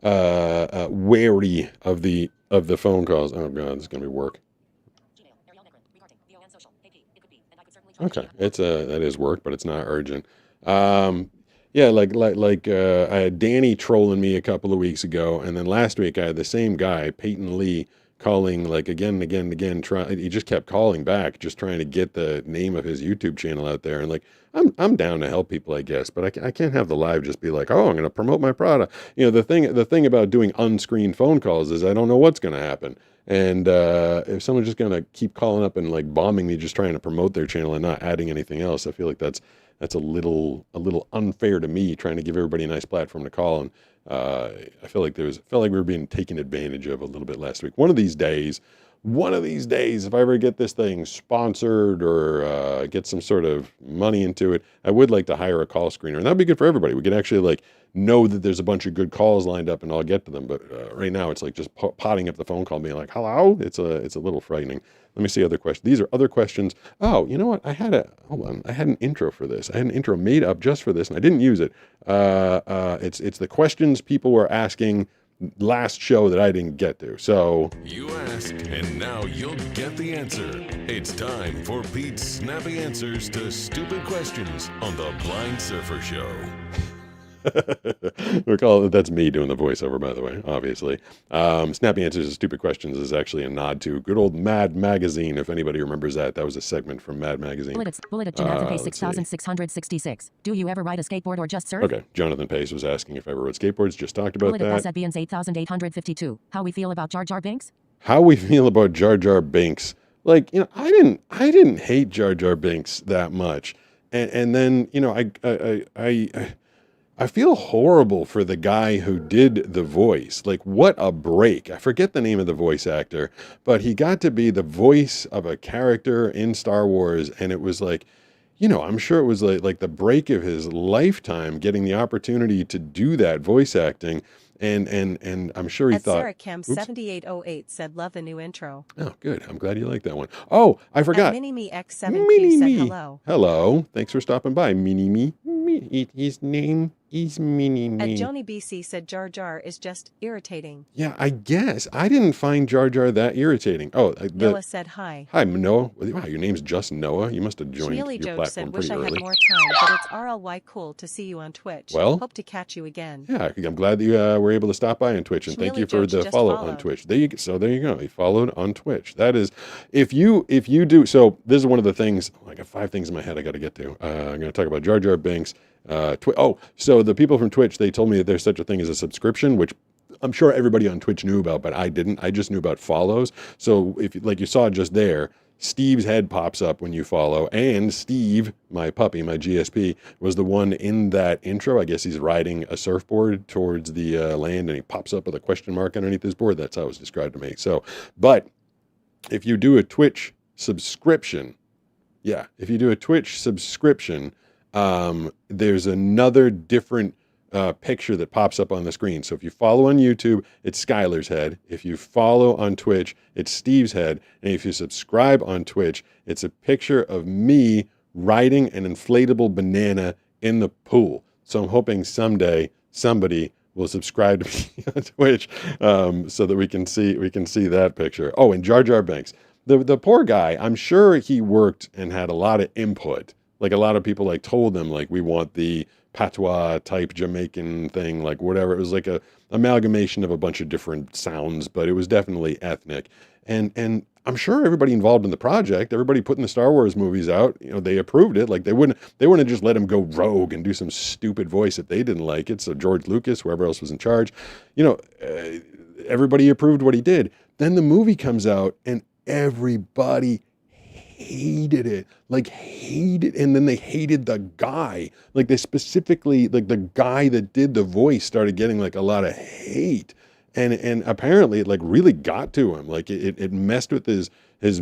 wary of the phone calls. Oh god, this is going to be work. Okay, that is work, but it's not urgent. Yeah, I had Danny trolling me a couple of weeks ago, and then last week I had the same guy, Peyton Lee, calling like again and again and again. He just kept calling back, just trying to get the name of his YouTube channel out there. And like, I'm down to help people, I guess, but I can't have the live just be like, oh, I'm going to promote my product. You know, the thing about doing unscreened phone calls is I don't know what's going to happen. And if someone's just going to keep calling up and like bombing me, just trying to promote their channel and not adding anything else, I feel like that's a little unfair to me, trying to give everybody a nice platform to call. And I felt like we were being taken advantage of a little bit last week. One of these days, if I ever get this thing sponsored or get some sort of money into it, I would like to hire a call screener, and that'd be good for everybody. We could actually like know that there's a bunch of good calls lined up, and I'll get to them. But right now, it's like just potting up the phone call, being like, "Hello." It's a little frightening. Let me see other questions. These are other questions. Oh, you know what? I had an intro for this. I had an intro made up just for this, and I didn't use it. It's the questions people were asking last show that I didn't get to. So you asked, and now you'll get the answer. It's time for Pete's snappy answers to stupid questions on the Blind Surfer Show. That's me doing the voiceover, by the way, obviously. Snappy Answers to Stupid Questions is actually a nod to good old Mad Magazine, if anybody remembers that. That was a segment from Mad Magazine. Bullet at Jonathan Pace 6666. Do you ever ride a skateboard or just surf? Okay, Jonathan Pace was asking if I ever rode skateboards. Just talked about Bullet that. Bullet at Beans 8852. How we feel about Jar Jar Binks? How we feel about Jar Jar Binks? Like, you know, I didn't hate Jar Jar Binks that much, and then you know, I feel horrible for the guy who did the voice. Like, what a break. I forget the name of the voice actor, but he got to be the voice of a character in Star Wars, and it was like, you know, I'm sure it was like the break of his lifetime, getting the opportunity to do that voice acting. And I'm sure he thought. Sarah Cam 7808 said, love the new intro. Oh, good. I'm glad you like that one. Oh, I forgot. Mini Me X7Q said hello. Hello. Thanks for stopping by, Mini Me. His name is Mini Me. At Joni BC said Jar Jar is just irritating. Yeah, I guess. I didn't find Jar Jar that irritating. Oh, Noah said hi. Hi, Noah. Wow, your name's just Noah. You must have joined Schmealy your Joe platform said, pretty wish I early. had more time, but it's RLY cool to see you on Twitch. Well, hope to catch you again. Yeah, I'm glad that you were able to stop by on Twitch, and thank you for the follow on Twitch. There you go. He followed on Twitch. That is, if you do. So this is one of the things. I got 5 things in my head I got to get to. I'm going to talk about Jar Jar Binks. So the people from Twitch, they told me that there's such a thing as a subscription, which I'm sure everybody on Twitch knew about, but I didn't. I just knew about follows. So if like you saw just there, Steve's head pops up when you follow, and Steve, my puppy, my GSP, was the one in that intro. I guess he's riding a surfboard towards the land, and he pops up with a question mark underneath his board. That's how it was described to me. So, but if you do a Twitch subscription, Yeah, if you do a Twitch subscription, there's another different picture that pops up on the screen. So if you follow on YouTube, it's Skylar's head. If you follow on Twitch, it's Steve's head. And if you subscribe on Twitch, it's a picture of me riding an inflatable banana in the pool. So I'm hoping someday somebody will subscribe to me on Twitch so that we can see that picture. Oh, and Jar Jar Binks. The poor guy, I'm sure he worked and had a lot of input. Like a lot of people like told them like we want the patois type Jamaican thing, like whatever. It was like a amalgamation of a bunch of different sounds, but it was definitely ethnic. And I'm sure everybody involved in the project, everybody putting the Star Wars movies out, they approved it. Like they wouldn't have just let him go rogue and do some stupid voice if they didn't like it. So George Lucas, whoever else was in charge, everybody approved what he did. Then the movie comes out and everybody hated it, and then they hated the guy. Like they specifically, like the guy that did the voice started getting like a lot of hate, and apparently it like really got to him. Like it messed with his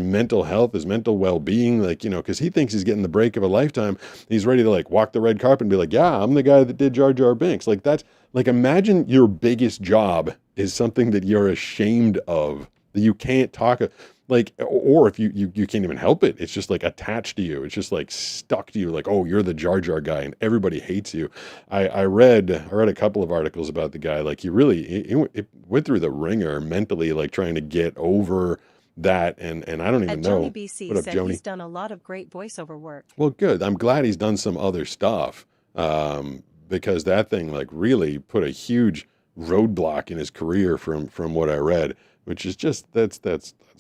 mental health, his mental well-being, like, because he thinks he's getting the break of a lifetime. He's ready to like walk the red carpet and be like, yeah, I'm the guy that did Jar Jar Binks. Like that's like, imagine your biggest job is something that you're ashamed of, that you can't talk like, or if you can't even help it, it's just like attached to you. It's just like stuck to you. Like, oh, you're the Jar Jar guy and everybody hates you. I read a couple of articles about the guy. Like he went through the ringer mentally, like trying to get over that. And I don't even know. Joni BC what up, said Joni? He's done a lot of great voiceover work. Well, good. I'm glad he's done some other stuff. Because that thing like really put a huge roadblock in his career from what I read, which is just, that's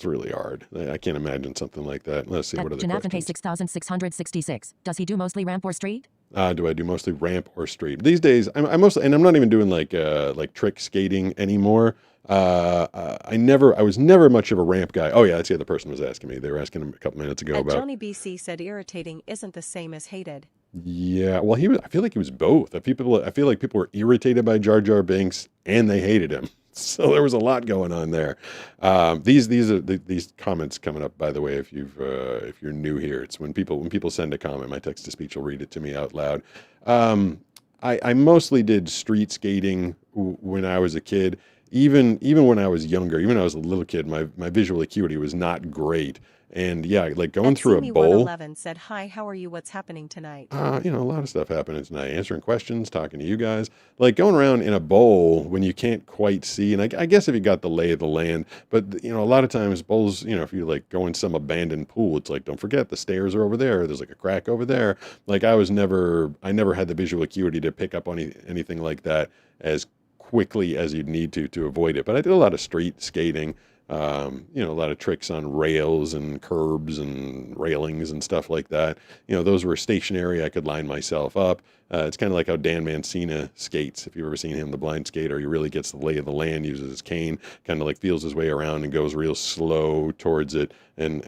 really hard. I can't imagine something like that. Let's see, what are the questions? 6666. Does he do mostly ramp or street? Do I do mostly ramp or street? These days, I'm mostly, and I'm not even doing like trick skating anymore. I was never much of a ramp guy. Oh yeah, that's the other person was asking me. They were asking him a couple minutes ago about. Joni BC said irritating isn't the same as hated. Yeah, well, I feel like he was both. I feel like people were irritated by Jar Jar Binks and they hated him. So there was a lot going on there. These comments coming up, by the way, if you're new here, it's when people send a comment, my text to speech will read it to me out loud. I mostly did street skating when I was a kid. Even when I was younger, even when I was a little kid, my visual acuity was not great. And yeah, like going through a bowl. 111 said, hi, how are you? What's happening tonight? A lot of stuff happening tonight. Answering questions, talking to you guys. Like going around in a bowl when you can't quite see. And I guess if you got the lay of the land. But, a lot of times bowls, if you like go in some abandoned pool, it's like, don't forget the stairs are over there. There's like a crack over there. Like I never had the visual acuity to pick up on anything like that as quickly as you'd need to avoid it. But I did a lot of street skating. A lot of tricks on rails and curbs and railings and stuff like that. Those were stationary. I could line myself up. It's kind of like how Dan Mancina skates. If you've ever seen him, the blind skater, he really gets the lay of the land, uses his cane, kind of like feels his way around and goes real slow towards it and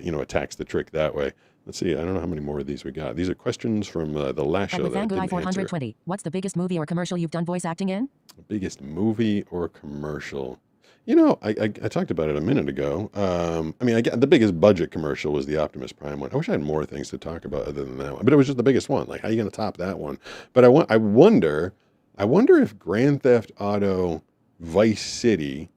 attacks the trick that way. Let's see. I don't know how many more of these we got. These are questions from the last show that I didn't 420. answer. What's the biggest movie or commercial you've done voice acting in? The biggest movie or commercial? I talked about it a minute ago. The biggest budget commercial was the Optimus Prime one. I wish I had more things to talk about other than that one, but it was just the biggest one. Like, how are you going to top that one? But I wonder if Grand Theft Auto Vice City,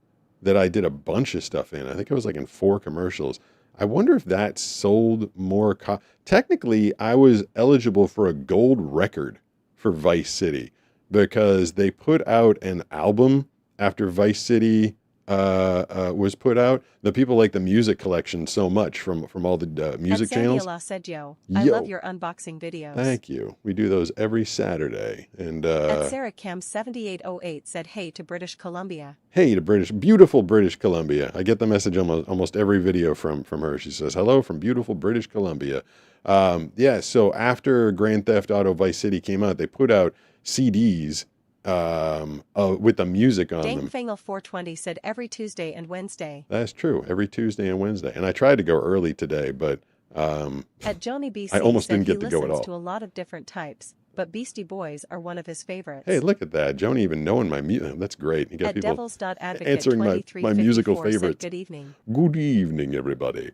that I did a bunch of stuff in, I think it was like in 4 commercials. I wonder if that sold more. Technically, I was eligible for a gold record for Vice City because they put out an album after Vice City was put out. The people like the music collection so much from all the music channels. Said, I love your unboxing videos. Thank you. We do those every Saturday. And Sarah Cam 7808 said, hey to British Columbia. Hey to beautiful British Columbia. I get the message almost every video from her. She says, hello from beautiful British Columbia. So after Grand Theft Auto Vice City came out, they put out CDs with the music on them. Fangle 420 said every Tuesday and Wednesday. That's true. Every Tuesday and Wednesday. And I tried to go early today, but at Joni BC I almost said didn't get to go at all. He listens to a lot of different types, but Beastie Boys are one of his favorites. Hey, look at that. Joni even knowing my music. That's great. You got at people devils.advocate answering my musical favorites. Good evening. Good evening, everybody.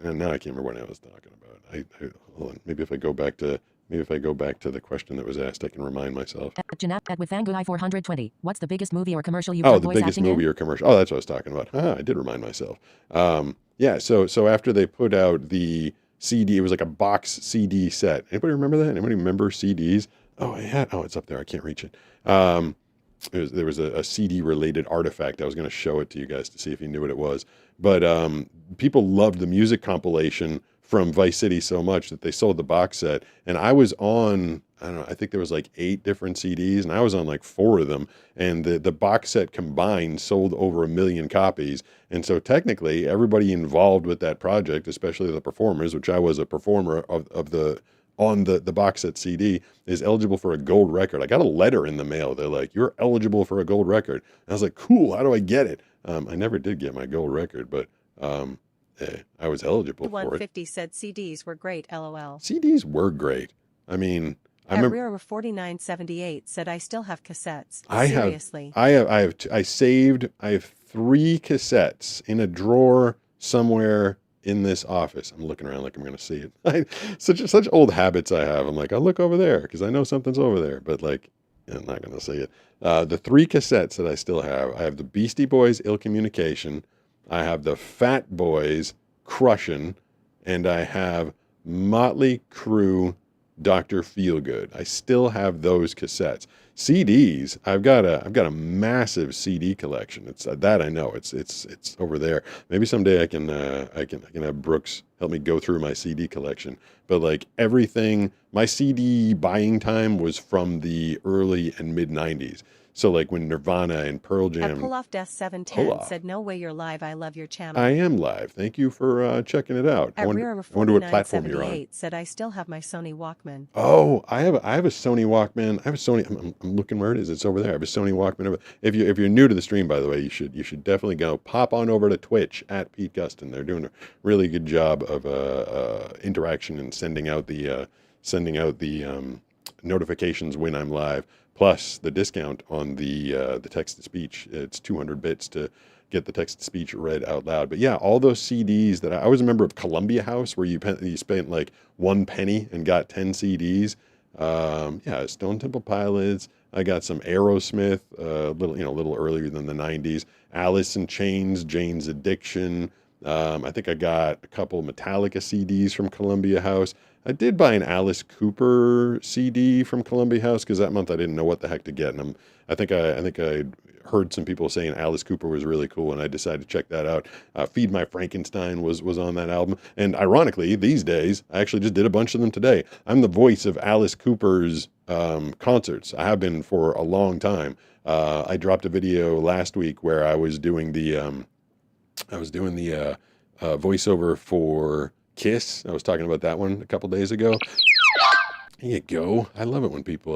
and now I can't remember what I was talking about. Hold on. Maybe if I go back to the question that was asked, I can remind myself. With Fanguy 420. What's the biggest movie or commercial you've Oh, done the voice biggest acting movie in? or commercial. Oh, that's what I was talking about. I did remind myself. Yeah. So after they put out the CD, it was like a box CD set. Anybody remember that? Anybody remember CDs? Oh, it's up there. I can't reach it. There was a CD related artifact. I was going to show it to you guys to see if you knew what it was. But people loved the music compilation from Vice City so much that they sold the box set. And I was on, I don't know, I think there was like 8 different CDs, and I was on like 4 of them. And the box set combined sold over 1 million copies. And so technically, everybody involved with that project, especially the performers, which I was a performer of the box set CD, is eligible for a gold record. I got a letter in the mail. They're like, "You're eligible for a gold record." And I was like, "Cool. How do I get it?" I never did get my gold record, but I was eligible for it. 150 said CDs were great, lol. CDs were great. I mean, I remember. At 4978 said I still have cassettes. I Seriously. have 3 cassettes in a drawer somewhere in this office. I'm looking around like I'm going to see it. Such old habits I have. I'm like, I'll look over there because I know something's over there, but like, I'm not going to see it. The 3 cassettes that I still have, I have the Beastie Boys, Ill Communication. I have the Fat Boys, Crushin', and I have Motley Crue, Dr. Feelgood. I still have those cassettes. CDs, I've got a massive CD collection. It's that I know. It's over there. Maybe someday I can have Brooks help me go through my CD collection. But like everything, my CD buying time was from the early and mid 90s. So like when Nirvana and Pearl Jam. At Pull-Off Death 710 said, "No way you're live. I love your channel." I am live. Thank you for checking it out. I wonder what platform you're on. Said I still have my Sony Walkman. Oh, I have a Sony Walkman. I have a Sony. I'm looking where it is. It's over there. I have a Sony Walkman. If you're new to the stream, by the way, you should definitely go pop on over to Twitch at Pete Gustin. They're doing a really good job of interaction and sending out the notifications when I'm live. Plus the discount on the text to speech. It's 200 bits to get the text to speech read out loud. But yeah, all those CDs that I was a member of Columbia House, where you spent like 1 penny and got 10 CDs. Yeah, Stone Temple Pilots. I got some Aerosmith, a little earlier than the 90s. Alice in Chains, Jane's Addiction. I think I got a couple Metallica CDs from Columbia House. I did buy an Alice Cooper CD from Columbia House because that month I didn't know what the heck to get, and I think I heard some people saying Alice Cooper was really cool, and I decided to check that out. Feed My Frankenstein was on that album, and ironically, these days I actually just did a bunch of them today. I'm the voice of Alice Cooper's concerts. I have been for a long time. I dropped a video last week where I was doing the voiceover for Kiss. I was talking about that one a couple days ago. There you go. I love it when people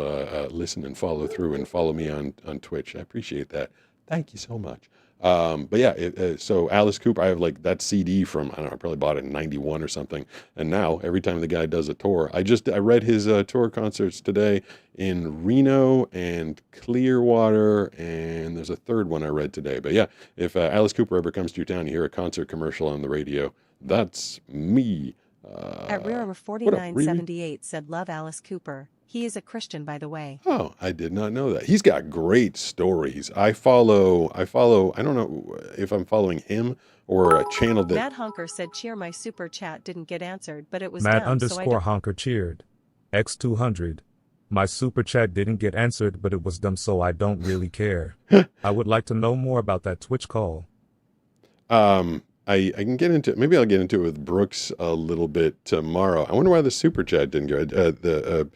listen and follow through and follow me on Twitch. I appreciate that. Thank you so much. But yeah, so Alice Cooper, I have like that CD from, I don't know, I probably bought it in 91 or something. And now every time the guy does a tour, I read his tour concerts today in Reno and Clearwater, and there's a third one I read today. But yeah, if Alice Cooper ever comes to your town, you hear a concert commercial on the radio, that's me. At Rira 4978 said, "Love Alice Cooper. He is a Christian, by the way." Oh, I did not know that. He's got great stories. I follow, I don't know if I'm following him or a channel that... Matt Honker said, "Cheer, my super chat didn't get answered, but it was Matt dumb, _ Honker cheered. X200. My super chat didn't get answered, but it was dumb, so I don't really care. I would like to know more about that Twitch call. I can get into it. Maybe I'll get into it with Brooks a little bit tomorrow. I wonder why the super chat didn't go.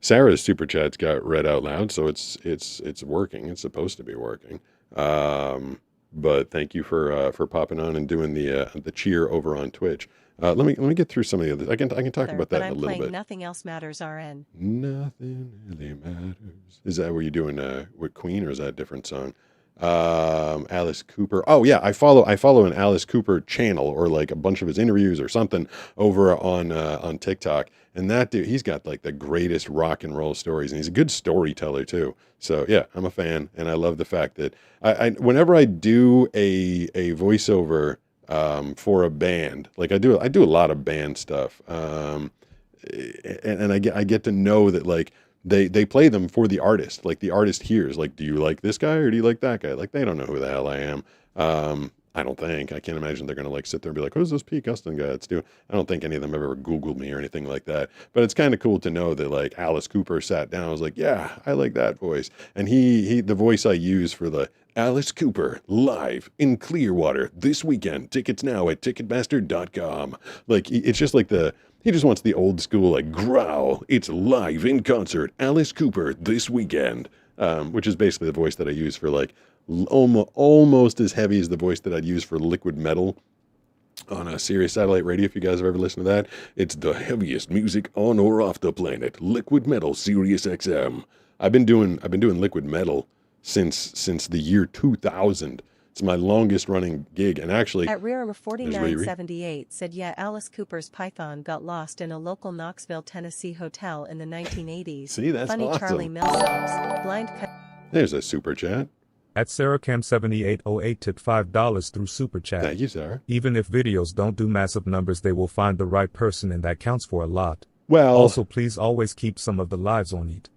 Sarah's super chats got read out loud, so it's working. It's supposed to be working. But thank you for popping on and doing the cheer over on Twitch. Let me get through some of the others. I can talk about that in a little bit. Nothing Else Matters RN. Nothing really matters. Is that what you're doing with Queen, or is that a different song? Alice Cooper. Oh yeah, I follow an Alice Cooper channel, or like a bunch of his interviews or something over on TikTok. And that dude, he's got like the greatest rock and roll stories, and he's a good storyteller too. So yeah, I'm a fan, and I love the fact that I whenever I do a voiceover for a band. Like I do a lot of band stuff. And I get to know that like they play them for the artist. Like the artist hears like, do you like this guy or do you like that guy? Like they don't know who the hell I am. I don't think. I can't imagine they're gonna like sit there and be like, who's this Pete Gustin guy that's doing? I don't think any of them have ever Googled me or anything like that. But it's kind of cool to know that like Alice Cooper sat down and was like, yeah, I like that voice. And he the voice I use for the Alice Cooper live in Clearwater this weekend. Tickets now at Ticketmaster.com. Like it's just like he just wants the old school like growl. It's live in concert. Alice Cooper this weekend, which is basically the voice that I use for like almost as heavy as the voice that I'd use for Liquid Metal on a Sirius satellite radio. If you guys have ever listened to that, it's the heaviest music on or off the planet. Liquid Metal, Sirius XM. I've been doing Liquid Metal since the year 2000. It's my longest running gig, and actually at Rira 4978 said, yeah, Alice Cooper's Python got lost in a local Knoxville, Tennessee hotel in the 1980s. See, that's funny awesome. Charlie Millsaps, blind. There's a super chat. At SarahCam7808 tip $5 through Super Chat. Thank you, Sarah. Even if videos don't do massive numbers, they will find the right person, and that counts for a lot. Well, also, please always keep some of the lives on it.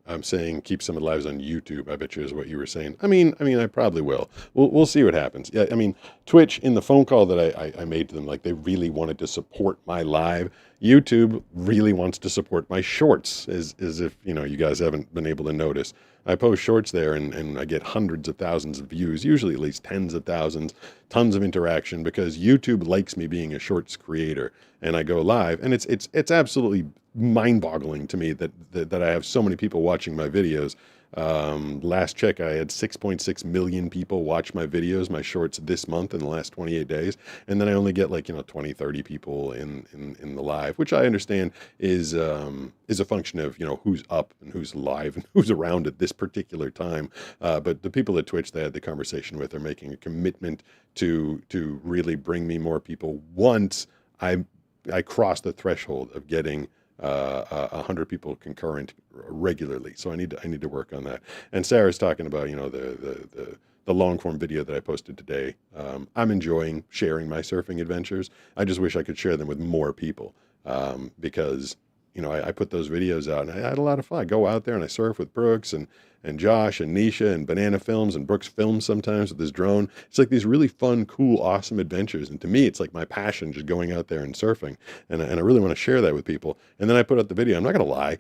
I'm saying keep some of the lives on YouTube. I bet you is what you were saying. I mean, I probably will. We'll see what happens. Yeah, I mean, Twitch, in the phone call that I made to them, like they really wanted to support my live. YouTube really wants to support my shorts, as if, you guys haven't been able to notice. I post shorts there and I get hundreds of thousands of views, usually at least tens of thousands, tons of interaction, because YouTube likes me being a shorts creator. And I go live, and it's absolutely mind-boggling to me that I have so many people watching my videos. Last check, I had 6.6 million people watch my videos, my shorts this month in the last 28 days. And then I only get 20, 30 people in the live, which I understand is a function of, who's up and who's live and who's around at this particular time. But the people at Twitch that I had the conversation with are making a commitment to really bring me more people once I cross the threshold of getting 100 people concurrent regularly. So I need to work on that. And Sarah's talking about the long form video that I posted today. I'm enjoying sharing my surfing adventures. I just wish I could share them with more people, because I put those videos out and I had a lot of fun. I go out there and I surf with Brooks and Josh and Nisha and Banana Films, and Brooks films sometimes with his drone. It's like these really fun, cool, awesome adventures. And to me, it's like my passion, just going out there and surfing. And I really want to share that with people. And then I put out the video. I'm not going to lie.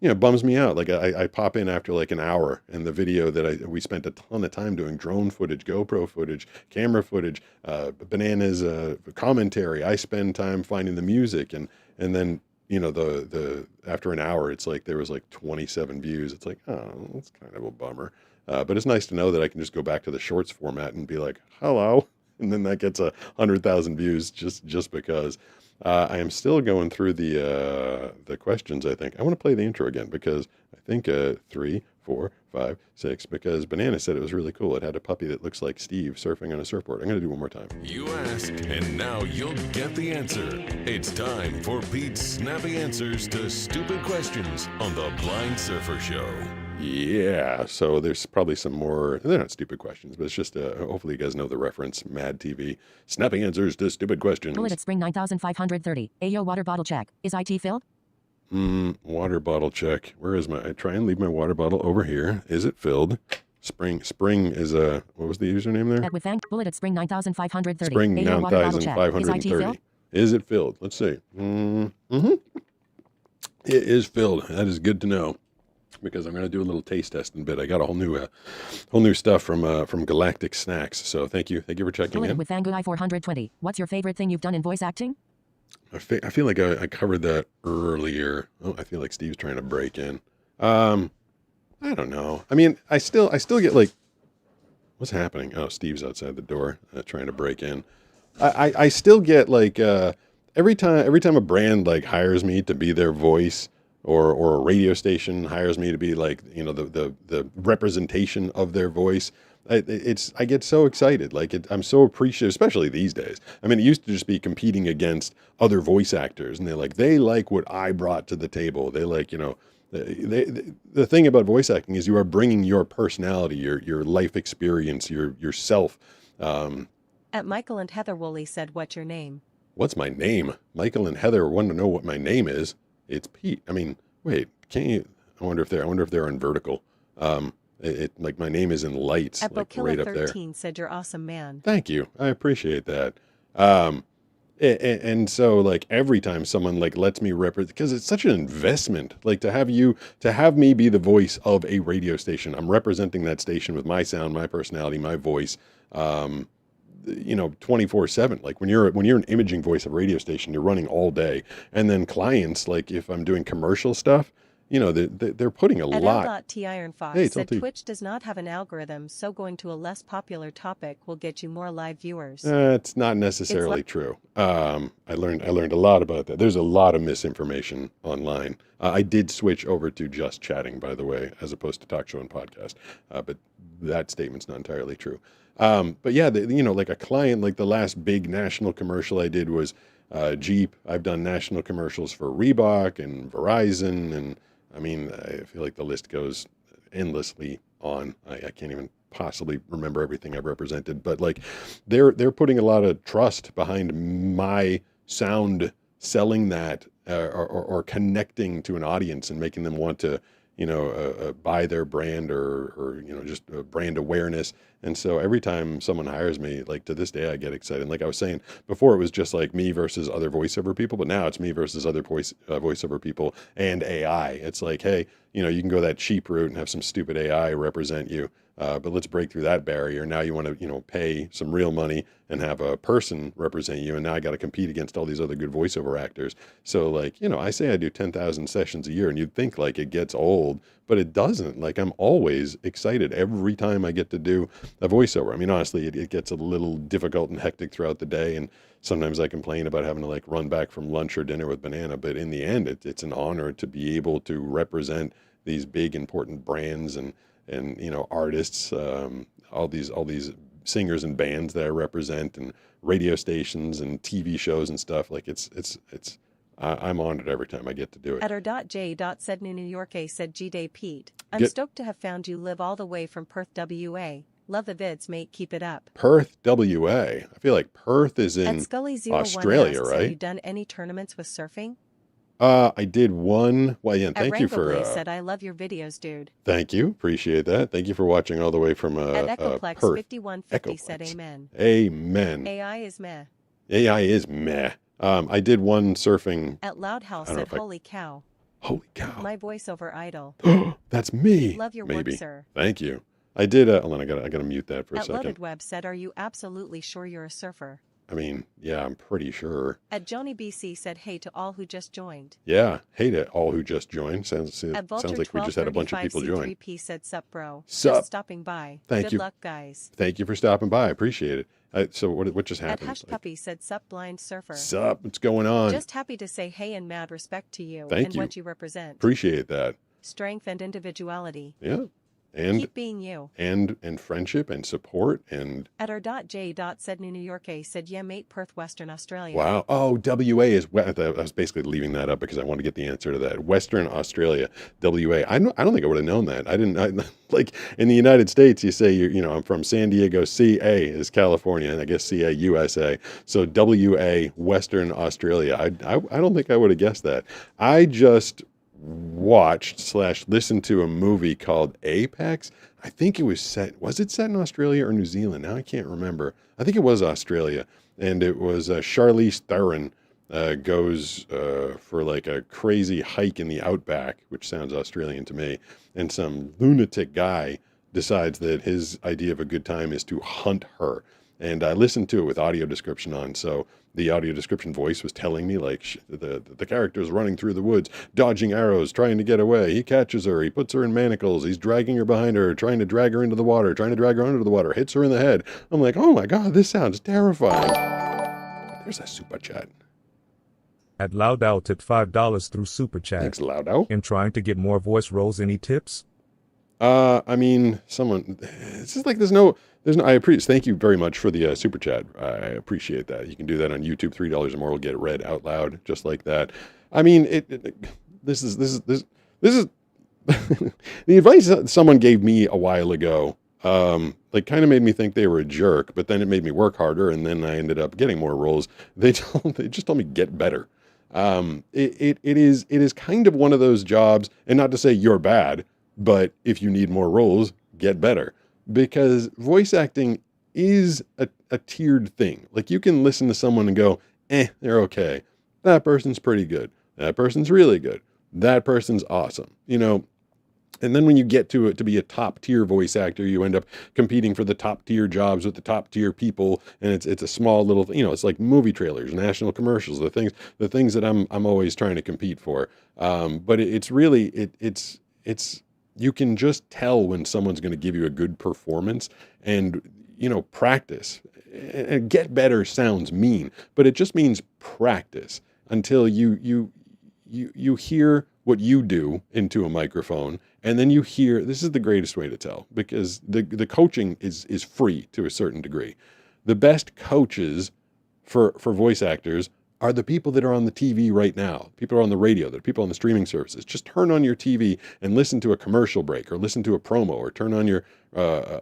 It bums me out. Like I pop in after like an hour, and the video that we spent a ton of time doing drone footage, GoPro footage, camera footage, Banana's commentary. I spend time finding the music, and then the after an hour, it's like there was like 27 views. It's like, oh, that's kind of a bummer. But it's nice to know that I can just go back to the shorts format and be like, hello, and then that gets 100,000 views just because. I am still going through the questions. I think I want to play the intro again, because I think 3, 4, 5, 6. Because Banana said it was really cool. It had a puppy that looks like Steve surfing on a surfboard. I'm going to do one more time. You asked, and now you'll get the answer. It's time for Pete's snappy answers to stupid questions on the Blind Surfer Show. Yeah, so there's probably some more. They're not stupid questions, but it's just hopefully you guys know the reference. Mad TV, snapping answers to stupid questions. Bullet at Spring 9530. Ayo, water bottle check. Is IT filled? Water bottle check. Where is I try and leave my water bottle over here. Is it filled? Spring is what was the username there? At with thank Bullet at Spring 9530. Spring Ayo, water bottle check. Is IT 9530. filled? Is it filled? Let's see. It is filled. That is good to know, because I'm going to do a little taste test in a bit. I got a whole new stuff from Galactic Snacks. So thank you for checking Bullet in. with Thanguai 420. What's your favorite thing you've done in voice acting? I feel like I covered that earlier. Oh, I feel like Steve's trying to break in. I don't know. I mean, I still get like, what's happening? Oh, Steve's outside the door trying to break in. I still get like every time a brand like hires me to be their voice, or a radio station hires me to be like, the representation of their voice. I get so excited. Like I'm so appreciative, especially these days. I mean, it used to just be competing against other voice actors, and they like what I brought to the table. They like, the thing about voice acting is you are bringing your personality, your life experience, yourself At Michael and Heather Woolley said, "What's your name?" What's my name? Michael and Heather want to know what my name is. It's Pete. I mean, wait, can't you? I wonder if they're in vertical. Like my name is in lights, At like right up there. Bokilla13 said, "You're awesome, man." Thank you. I appreciate that. And so like every time someone like lets me represent, because it's such an investment, like to have me be the voice of a radio station. I'm representing that station with my sound, my personality, my voice, 24/7. Like when you're an imaging voice of a radio station, you're running all day. And then clients, like if I'm doing commercial stuff, they're putting a lot. L.T. Ironfox Hey, said Twitch does not have an algorithm, so going to a less popular topic will get you more live viewers. It's not necessarily true. I learned a lot about that. There's a lot of misinformation online. I did switch over to just chatting, by the way, as opposed to talk show and podcast. But that statement's not entirely true. But yeah, like a client, like the last big national commercial I did was Jeep. I've done national commercials for Reebok and Verizon, and I mean, I feel like the list goes endlessly on. I can't even possibly remember everything I've represented, but like they're putting a lot of trust behind my sound, selling that or connecting to an audience and making them want to buy their brand or just brand awareness. And so every time someone hires me, like to this day, I get excited. And like I was saying before, it was just like me versus other voiceover people, but now it's me versus other voiceover people and AI. It's like, hey, you can go that cheap route and have some stupid AI represent you. But let's break through that barrier. Now you want to, pay some real money and have a person represent you. And now I got to compete against all these other good voiceover actors. So like, I say I do 10,000 sessions a year and you'd think like it gets old, but it doesn't. Like I'm always excited every time I get to do a voiceover. I mean, honestly, it gets a little difficult and hectic throughout the day. And sometimes I complain about having to like run back from lunch or dinner with Banana. But in the end, it's an honor to be able to represent these big, important brands and artists, all these singers and bands that I represent, and radio stations and TV shows and stuff. Like I'm honored every time I get to do it. J. said New York A said G-Day Pete. I'm stoked to have found you live all the way from Perth, WA. Love the vids, mate. Keep it up. Perth, WA. I feel like Perth is in Australia, right? Have you done any tournaments with surfing? I did one. Well, yeah, thank you for. Said I love your videos, dude. Thank you, appreciate that. Thank you for watching all the way from At Echoplex Perth. 5150 said amen. Amen. AI is meh. AI is meh. I did one surfing. At Loudhouse said holy cow. Holy cow. My voiceover idol. That's me. Love your Maybe. work, sir. Thank you. I did. Hold on, I gotta mute that for a second. At Loaded Web said, are you absolutely sure you're a surfer? I mean, yeah, I'm pretty sure. At Joni BC said, hey to all who just joined. Yeah, hey to all who just joined. Sounds like we just had a bunch of people join. C3P said, sup, bro. Sup. Just stopping by. Thank you. Good luck, guys. Thank you for stopping by. I appreciate it. So what just happened? At Hush Puppy said, sup, blind surfer. Sup, what's going on? Just happy to say hey and mad respect to you Thank and you. what you represent. Appreciate that. Strength and individuality. Yeah. And keep being you. And friendship and support and at our J. said New York A said yeah mate Perth Western Australia. Wow. Oh, WA is I was basically leaving that up because I wanted to get the answer to that. Western Australia, WA. I don't think I would have known that. Like in the United States you say I'm from San Diego, CA is California, and I guess CA USA. So WA, Western Australia. I don't think I would have guessed that. I just watched/listened to a movie called Apex. I think it was set in Australia or New Zealand? Now I can't remember. I think it was Australia. And it was Charlize Theron goes for like a crazy hike in the outback, which sounds Australian to me. And some lunatic guy decides that his idea of a good time is to hunt her. And I listened to it with audio description on, so the audio description voice was telling me like the character's running through the woods, dodging arrows, trying to get away. He catches her, he puts her in manacles, he's dragging her behind her, trying to drag her into the water, trying to drag her under the water, hits her in the head. I'm like, oh my God, this sounds terrifying. There's a super chat. At Loudout tipped $5 through super chat. Thanks, Loudout. In trying to get more voice roles, any tips? I mean, it's just like thank you very much for the super chat. I appreciate that. You can do that on YouTube. $3 or more will get read out loud, just like that. I mean, this is the advice that someone gave me a while ago. like kind of made me think they were a jerk, but then it made me work harder, and then I ended up getting more roles. They just told me get better. It is kind of one of those jobs, and not to say you're bad, but if you need more roles, get better, because voice acting is a tiered thing. Like you can listen to someone and go, they're okay. That person's pretty good. That person's really good. That person's awesome. And then when you get to it to be a top tier voice actor, you end up competing for the top tier jobs with the top tier people, and it's a small little, it's like movie trailers, national commercials, the things that I'm always trying to compete for. But it's really you can just tell when someone's going to give you a good performance, and practice. And get better sounds mean, but it just means practice until you hear what you do into a microphone, and then you hear, this is the greatest way to tell, because the coaching is free to a certain degree. The best coaches for voice actors are the people that are on the TV right now. People are on the radio, the people on the streaming services. Just turn on your TV and listen to a commercial break, or listen to a promo, or turn on your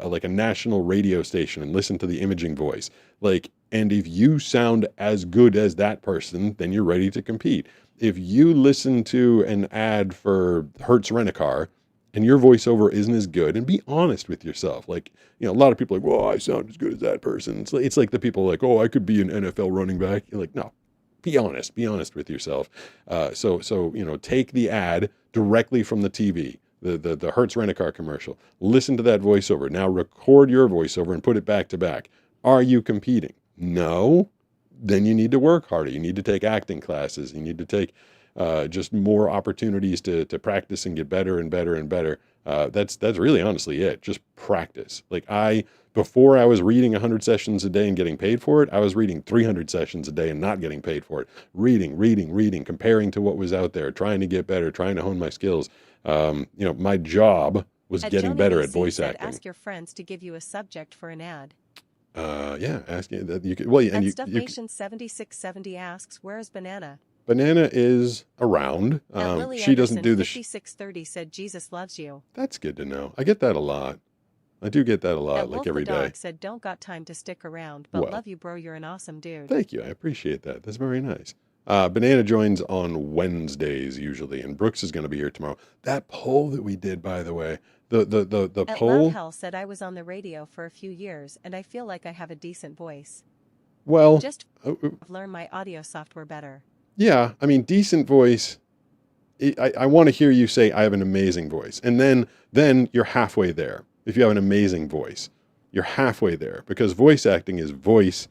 like a national radio station and listen to the imaging voice. And if you sound as good as that person, then you're ready to compete. If you listen to an ad for Hertz Rent-A-Car and your voiceover isn't as good, and be honest with yourself. A lot of people are like, well, I sound as good as that person. It's like the people like, oh, I could be an NFL running back. You're like, no, be honest with yourself. So take the ad directly from the TV, the Hertz Rent-A-Car commercial. Listen to that voiceover. Now record your voiceover and put it back to back. Are you competing? No. Then you need to work harder. You need to take acting classes. You need to take just more opportunities to practice and get better and better and better. That's really honestly it. Just practice. Before I was reading 100 sessions a day and getting paid for it, I was reading 300 sessions a day and not getting paid for it. Reading, comparing to what was out there, trying to get better, trying to hone my skills. My job was getting better at voice acting. Ask your friends to give you a subject for an ad. Asking that you could. Well, and Stuff Nation 7670 asks, "Where is Banana?" Banana is around. She doesn't do the. 5630 said, "Jesus loves you." That's good to know. I get that a lot. I do get that a lot, like every day. Dog said, "Don't got time to stick around, but love you, bro. You're an awesome dude." Thank you. I appreciate that. That's very nice. Banana joins on Wednesdays usually, and Brooks is going to be here tomorrow. That poll that we did, by the way, the poll. Hell said, "I was on the radio for a few years, and I feel like I have a decent voice. Well, just learn my audio software better." Yeah, I mean, decent voice. I want to hear you say I have an amazing voice, and then you're halfway there. If you have an amazing voice, you're halfway there, because voice acting is voice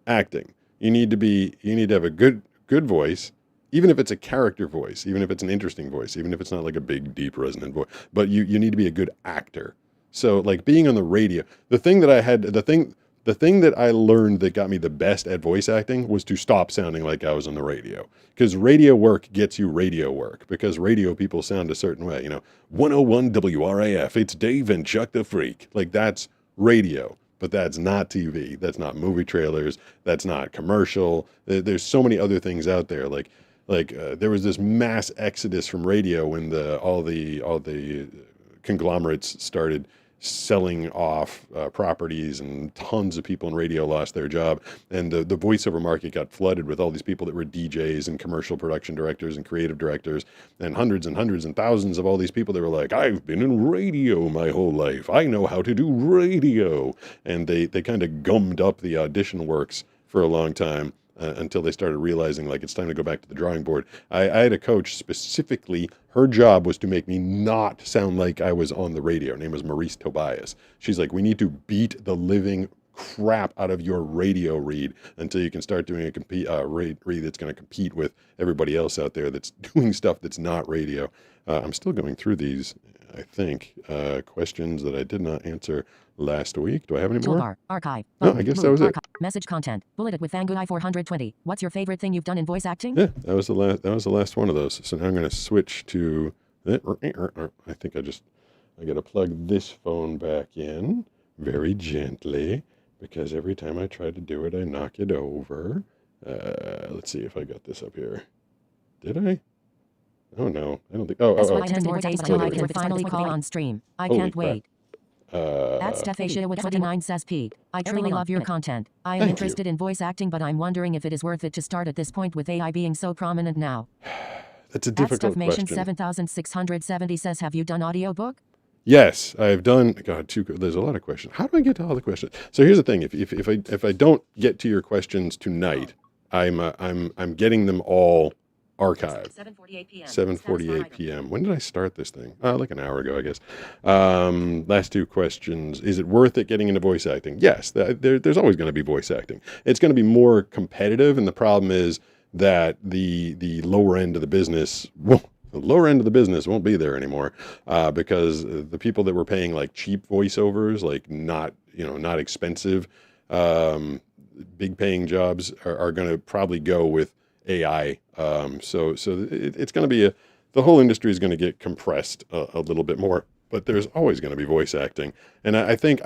acting. You need to have a good voice, even if it's a character voice, even if it's an interesting voice, even if it's not like a big, deep, resonant voice. But you need to be a good actor. So like being on the radio, the thing that I learned that got me the best at voice acting was to stop sounding like I was on the radio. Because radio work gets you radio work. Because radio people sound a certain way. 101 WRAF, it's Dave and Chuck the Freak. Like, that's radio. But that's not TV. That's not movie trailers. That's not commercial. There's so many other things out there. Like there was this mass exodus from radio when all the conglomerates started selling off properties, and tons of people in radio lost their job, and the voiceover market got flooded with all these people that were DJs and commercial production directors and creative directors, and hundreds and thousands of all these people that were like, I've been in radio my whole life, I know how to do radio, and they kind of gummed up the audition works for a long time. Until they started realizing, like, it's time to go back to the drawing board. I had a coach specifically, her job was to make me not sound like I was on the radio. Her name was Maurice Tobias. She's like, we need to beat the living crap out of your radio read until you can start doing a read that's going to compete with everybody else out there that's doing stuff that's not radio. I'm still going through these, I think, questions that I did not answer last week. Do I have any more? Toolbar, archive. No, I guess that was it. Message content. Bulleted with Fangoodai 420. What's your favorite thing you've done in voice acting? Yeah, that was the last one of those. So now I'm going to switch to. I think I got to plug this phone back in very gently, because every time I try to do it, I knock it over. Let's see if I got this up here. Did I? Oh no, I don't think. Oh. 10 more days till I can finally call on stream. I can't wait. At Steph Asia with 29 says Pete, I truly love your content. I am Thank interested in voice acting, but I'm wondering if it is worth it to start at this point with AI being so prominent now. That's a At difficult Stuffmation question. 7670 says, have you done audiobook? Yes, I've done. God, there's a lot of questions. How do I get to all the questions? So here's the thing: if I don't get to your questions tonight, I'm getting them all archived. 7:48 p.m. 7:48 p.m. When did I start this thing? Like an hour ago, I guess. Last two questions: is it worth it getting into voice acting? Yes, there's always going to be voice acting. It's going to be more competitive, and the problem is that the lower end of the business. The lower end of the business won't be there anymore because the people that were paying like cheap voiceovers, like not expensive, big paying jobs are going to probably go with AI. So it's going to be the whole industry is going to get compressed a little bit more. But there's always going to be voice acting, and I think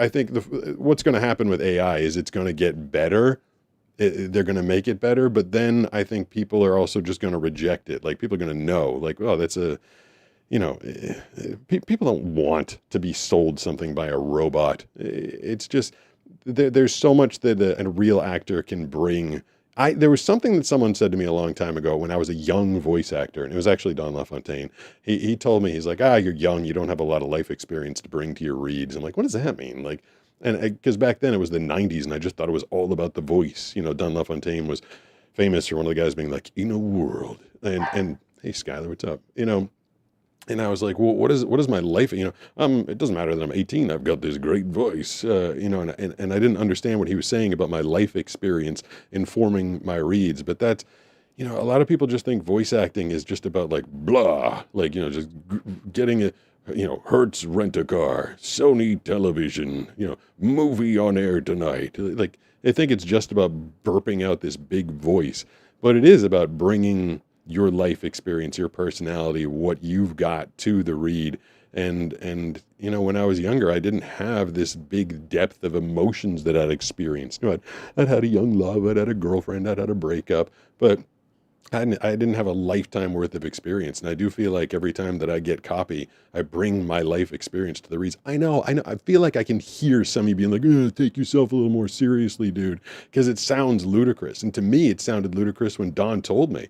what's going to happen with AI is it's going to get better. They're going to make it better, but then I think people are also just going to reject it. Like people are going to know, like, oh, that's people don't want to be sold something by a robot. It's just there's so much that a real actor can bring. There was something that someone said to me a long time ago when I was a young voice actor, and it was actually Don LaFontaine. He told me, he's like, you're young, you don't have a lot of life experience to bring to your reads. I'm like, what does that mean? Like. And because back then it was the 90s and I just thought it was all about the voice. Don LaFontaine was famous for one of the guys being like, in a world. And hey, Skylar, what's up? And I was like, well, what is my life? It doesn't matter that I'm 18. I've got this great voice, and I didn't understand what he was saying about my life experience informing my reads. But that's, a lot of people just think voice acting is just about like blah, like, just getting a, Hertz rent-a-car, Sony television, movie on air tonight. Like, they think it's just about burping out this big voice, but it is about bringing your life experience, your personality, what you've got to the read. And when I was younger, I didn't have this big depth of emotions that I'd experienced. I'd had a young love, I'd had a girlfriend, I'd had a breakup, but I didn't have a lifetime worth of experience. And I do feel like every time that I get copy, I bring my life experience to the reads. I know. I feel like I can hear some of you being like, take yourself a little more seriously, dude. Because it sounds ludicrous. And to me, it sounded ludicrous when Don told me.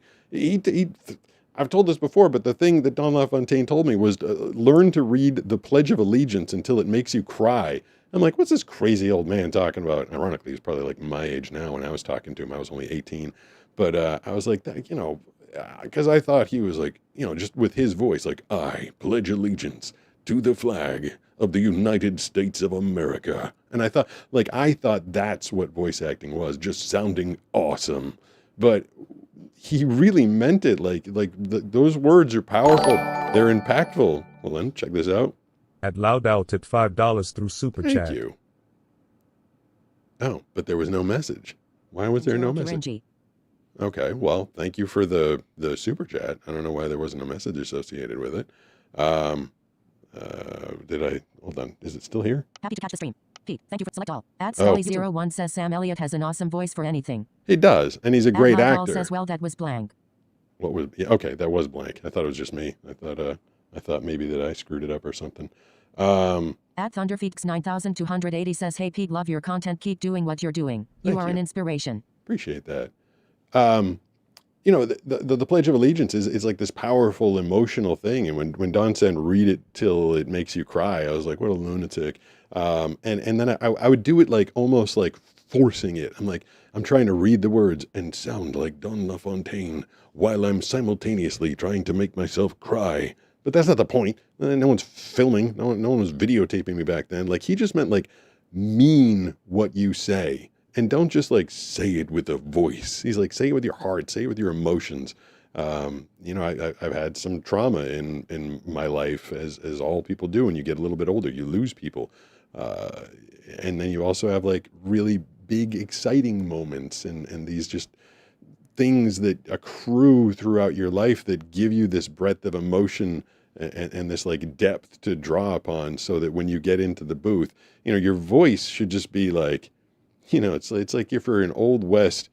I've told this before, but the thing that Don LaFontaine told me was learn to read the Pledge of Allegiance until it makes you cry. I'm like, what's this crazy old man talking about? Ironically, he's probably like my age now. When I was talking to him, I was only 18. But I was like, because I thought he was like, just with his voice, like, I pledge allegiance to the flag of the United States of America. And I thought that's what voice acting was, just sounding awesome. But he really meant it. Those words are powerful. They're impactful. Well, then, check this out. At Loud Out at $5 through Super Chat. Thank you. Oh, but there was no message. Why was there no message? Okay, well, thank you for the super chat. I don't know why there wasn't a message associated with it. Hold on, is it still here? Happy to catch the stream. Pete, thank you for select all. At Scully01 says Sam Elliott has an awesome voice for anything. He does, and he's a great actor. Says, well, that was blank. What was, okay, that was blank. I thought it was just me. I thought maybe that I screwed it up or something. At Thunderfeeks 9280 says, hey Pete, love your content. Keep doing what you're doing. You are an inspiration. Appreciate that. The Pledge of Allegiance is like this powerful emotional thing. And when Don said, read it till it makes you cry, I was like, what a lunatic. And then I would do it like almost like forcing it. I'm like, I'm trying to read the words and sound like Don LaFontaine while I'm simultaneously trying to make myself cry. But that's not the point. No one's filming. No one was videotaping me back then. Like, he just meant like mean what you say. And don't just like say it with a voice. He's like, say it with your heart, say it with your emotions. I've had some trauma in my life, as all people do. When you get a little bit older, you lose people. And then you also have like really big, exciting moments and these just things that accrue throughout your life that give you this breadth of emotion and this like depth to draw upon, so that when you get into the booth, your voice should just be like, it's like if you're an Old West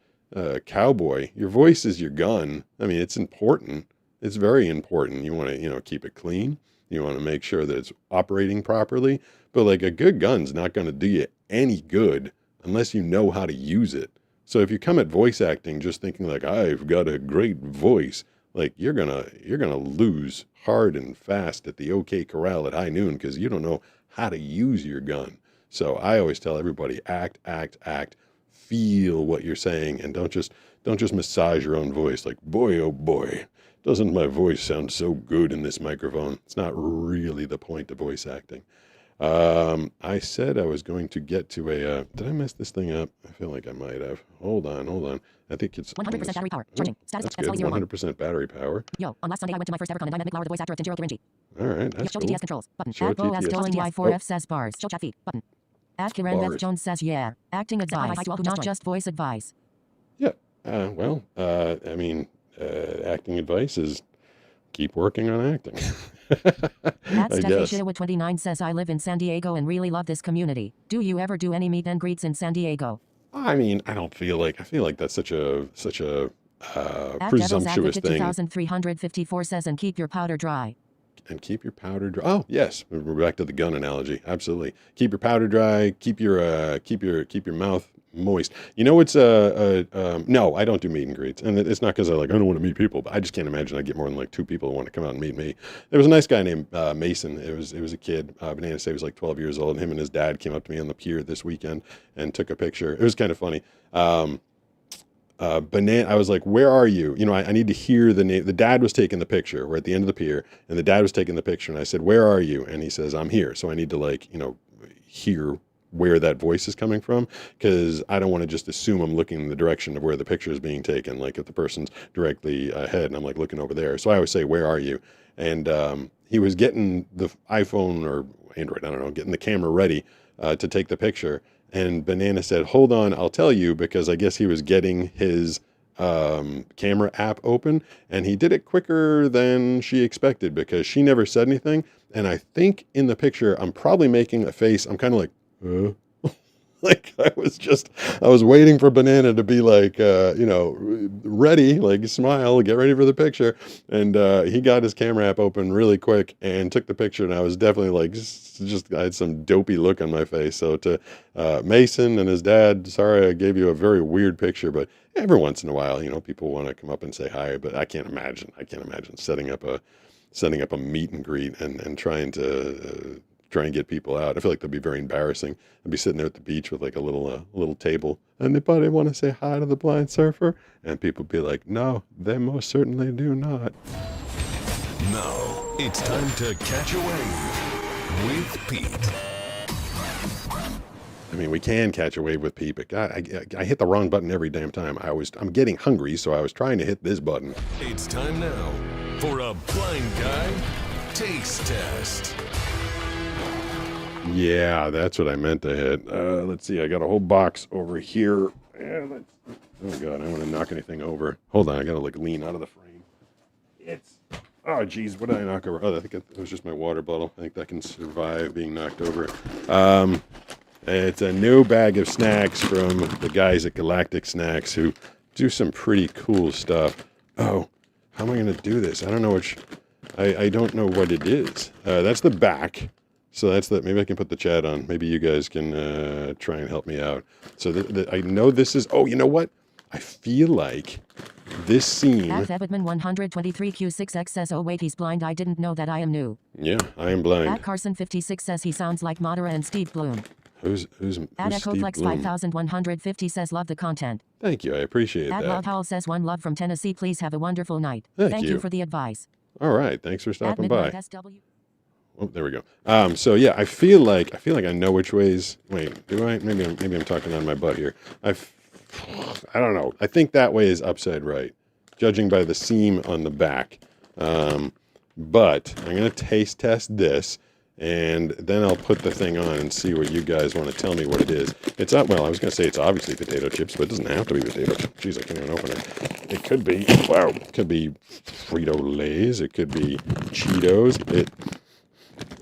cowboy, your voice is your gun. I mean, it's important. It's very important. You want to, keep it clean. You want to make sure that it's operating properly. But like a good gun's not going to do you any good unless you know how to use it. So if you come at voice acting just thinking like I've got a great voice, like you're gonna lose hard and fast at the OK Corral at high noon because you don't know how to use your gun. So I always tell everybody act, feel what you're saying, and don't just massage your own voice like, boy oh boy, doesn't my voice sound so good in this microphone? It's not really the point of voice acting. I said I was going to get to a, did I mess this thing up? I feel like I might have. Hold on. I think it's 100% battery power. Charging. Status that's good. 01. 100% battery power. Yo, on last Sunday I went to my first ever con and I met Nick Lauer, the voice actor of Tanjiro Kirinji. All right, that's Show cool. TTS controls. Button. Show At Bo as TTS. Stolen Y4F says bars. Show chat feed. Button. At Kiran Bars. Beth Jones says yeah. Acting advice. Not just voice advice. Yeah. I mean, acting advice is keep working on acting. At I guess. Steffi 29 says I live in San Diego and really love this community. Do you ever do any meet and greets in San Diego? I mean, I feel like that's such a At presumptuous thing. 2354 says and keep your powder dry. And keep your powder dry. Oh, yes. We're back to the gun analogy. Absolutely. Keep your powder dry. Keep your mouth moist. You know, it's no, I don't do meet and greets, and it's not because I don't want to meet people, but I just can't imagine I get more than like 2 people who want to come out and meet me. There was a nice guy named Mason. It was a kid. Banana said he was like 12 years old, and him and his dad came up to me on the pier this weekend and took a picture. It was kind of funny. I was like, where are you? You know, I need to hear the name. The dad was taking the picture. We're at the end of the pier, and the dad was taking the picture, and I said, where are you? And he says, I'm here. So I need to hear where that voice is coming from, because I don't want to just assume I'm looking in the direction of where the picture is being taken. Like if the person's directly ahead and I'm like looking over there. So I always say, where are you? And he was getting the iPhone or Android, I don't know, getting the camera ready to take the picture. And Banana said, hold on, I'll tell you, because I guess he was getting his camera app open, and he did it quicker than she expected because she never said anything. And I think in the picture, I'm probably making a face. I'm kind of like, like I was waiting for Banana to be like, ready, like smile, get ready for the picture. And he got his camera app open really quick and took the picture. And I was definitely like, I had some dopey look on my face. So to Mason and his dad, sorry, I gave you a very weird picture, but every once in a while, people want to come up and say hi, but I can't imagine setting up a meet and greet and trying to try and get people out. I feel like that'd be very embarrassing. I'd be sitting there at the beach with like a little table. Anybody want to say hi to the blind surfer? And people be like, no, they most certainly do not. Now, it's time to catch a wave with Pete. I mean, we can catch a wave with Pete, but God, I hit the wrong button every damn time. I'm getting hungry, so I was trying to hit this button. It's time now for a blind guy taste test. Yeah, that's what I meant to hit. Let's see. I got a whole box over here. Yeah, oh God, I don't want to knock anything over. Hold on, I gotta lean out of the frame. Oh geez, what did I knock over? Oh, I think it was just my water bottle. I think that can survive being knocked over. It's a new bag of snacks from the guys at Galactic Snacks who do some pretty cool stuff. Oh, how am I gonna do this? I don't know I don't know what it is. That's the back. So that's maybe I can put the chat on. Maybe you guys can try and help me out. So I know this is, you know what? I feel like this scene. At Evidman 123Q6X says, oh wait, he's blind. I didn't know that. I am new. Yeah, I am blind. At Carson 56 says he sounds like Madara and Steve Bloom. Who's At Steve Echoflex Bloom? 5150 says love the content. Thank you, I appreciate At that. Love Howell says one love from Tennessee. Please have a wonderful night. Thank you you for the advice. All right, thanks for stopping At by. Midnight SW. Oh, there we go. So yeah, I feel like I know which ways. Wait, do I? Maybe I'm talking on my butt here. I don't know. I think that way is upside right, judging by the seam on the back. But I'm gonna taste test this, and then I'll put the thing on and see what you guys want to tell me what it is. It's I was gonna say it's obviously potato chips, but it doesn't have to be potato chips. Jeez, I can't even open it. It could be. Wow. It could be Frito-Lays. It could be Cheetos. It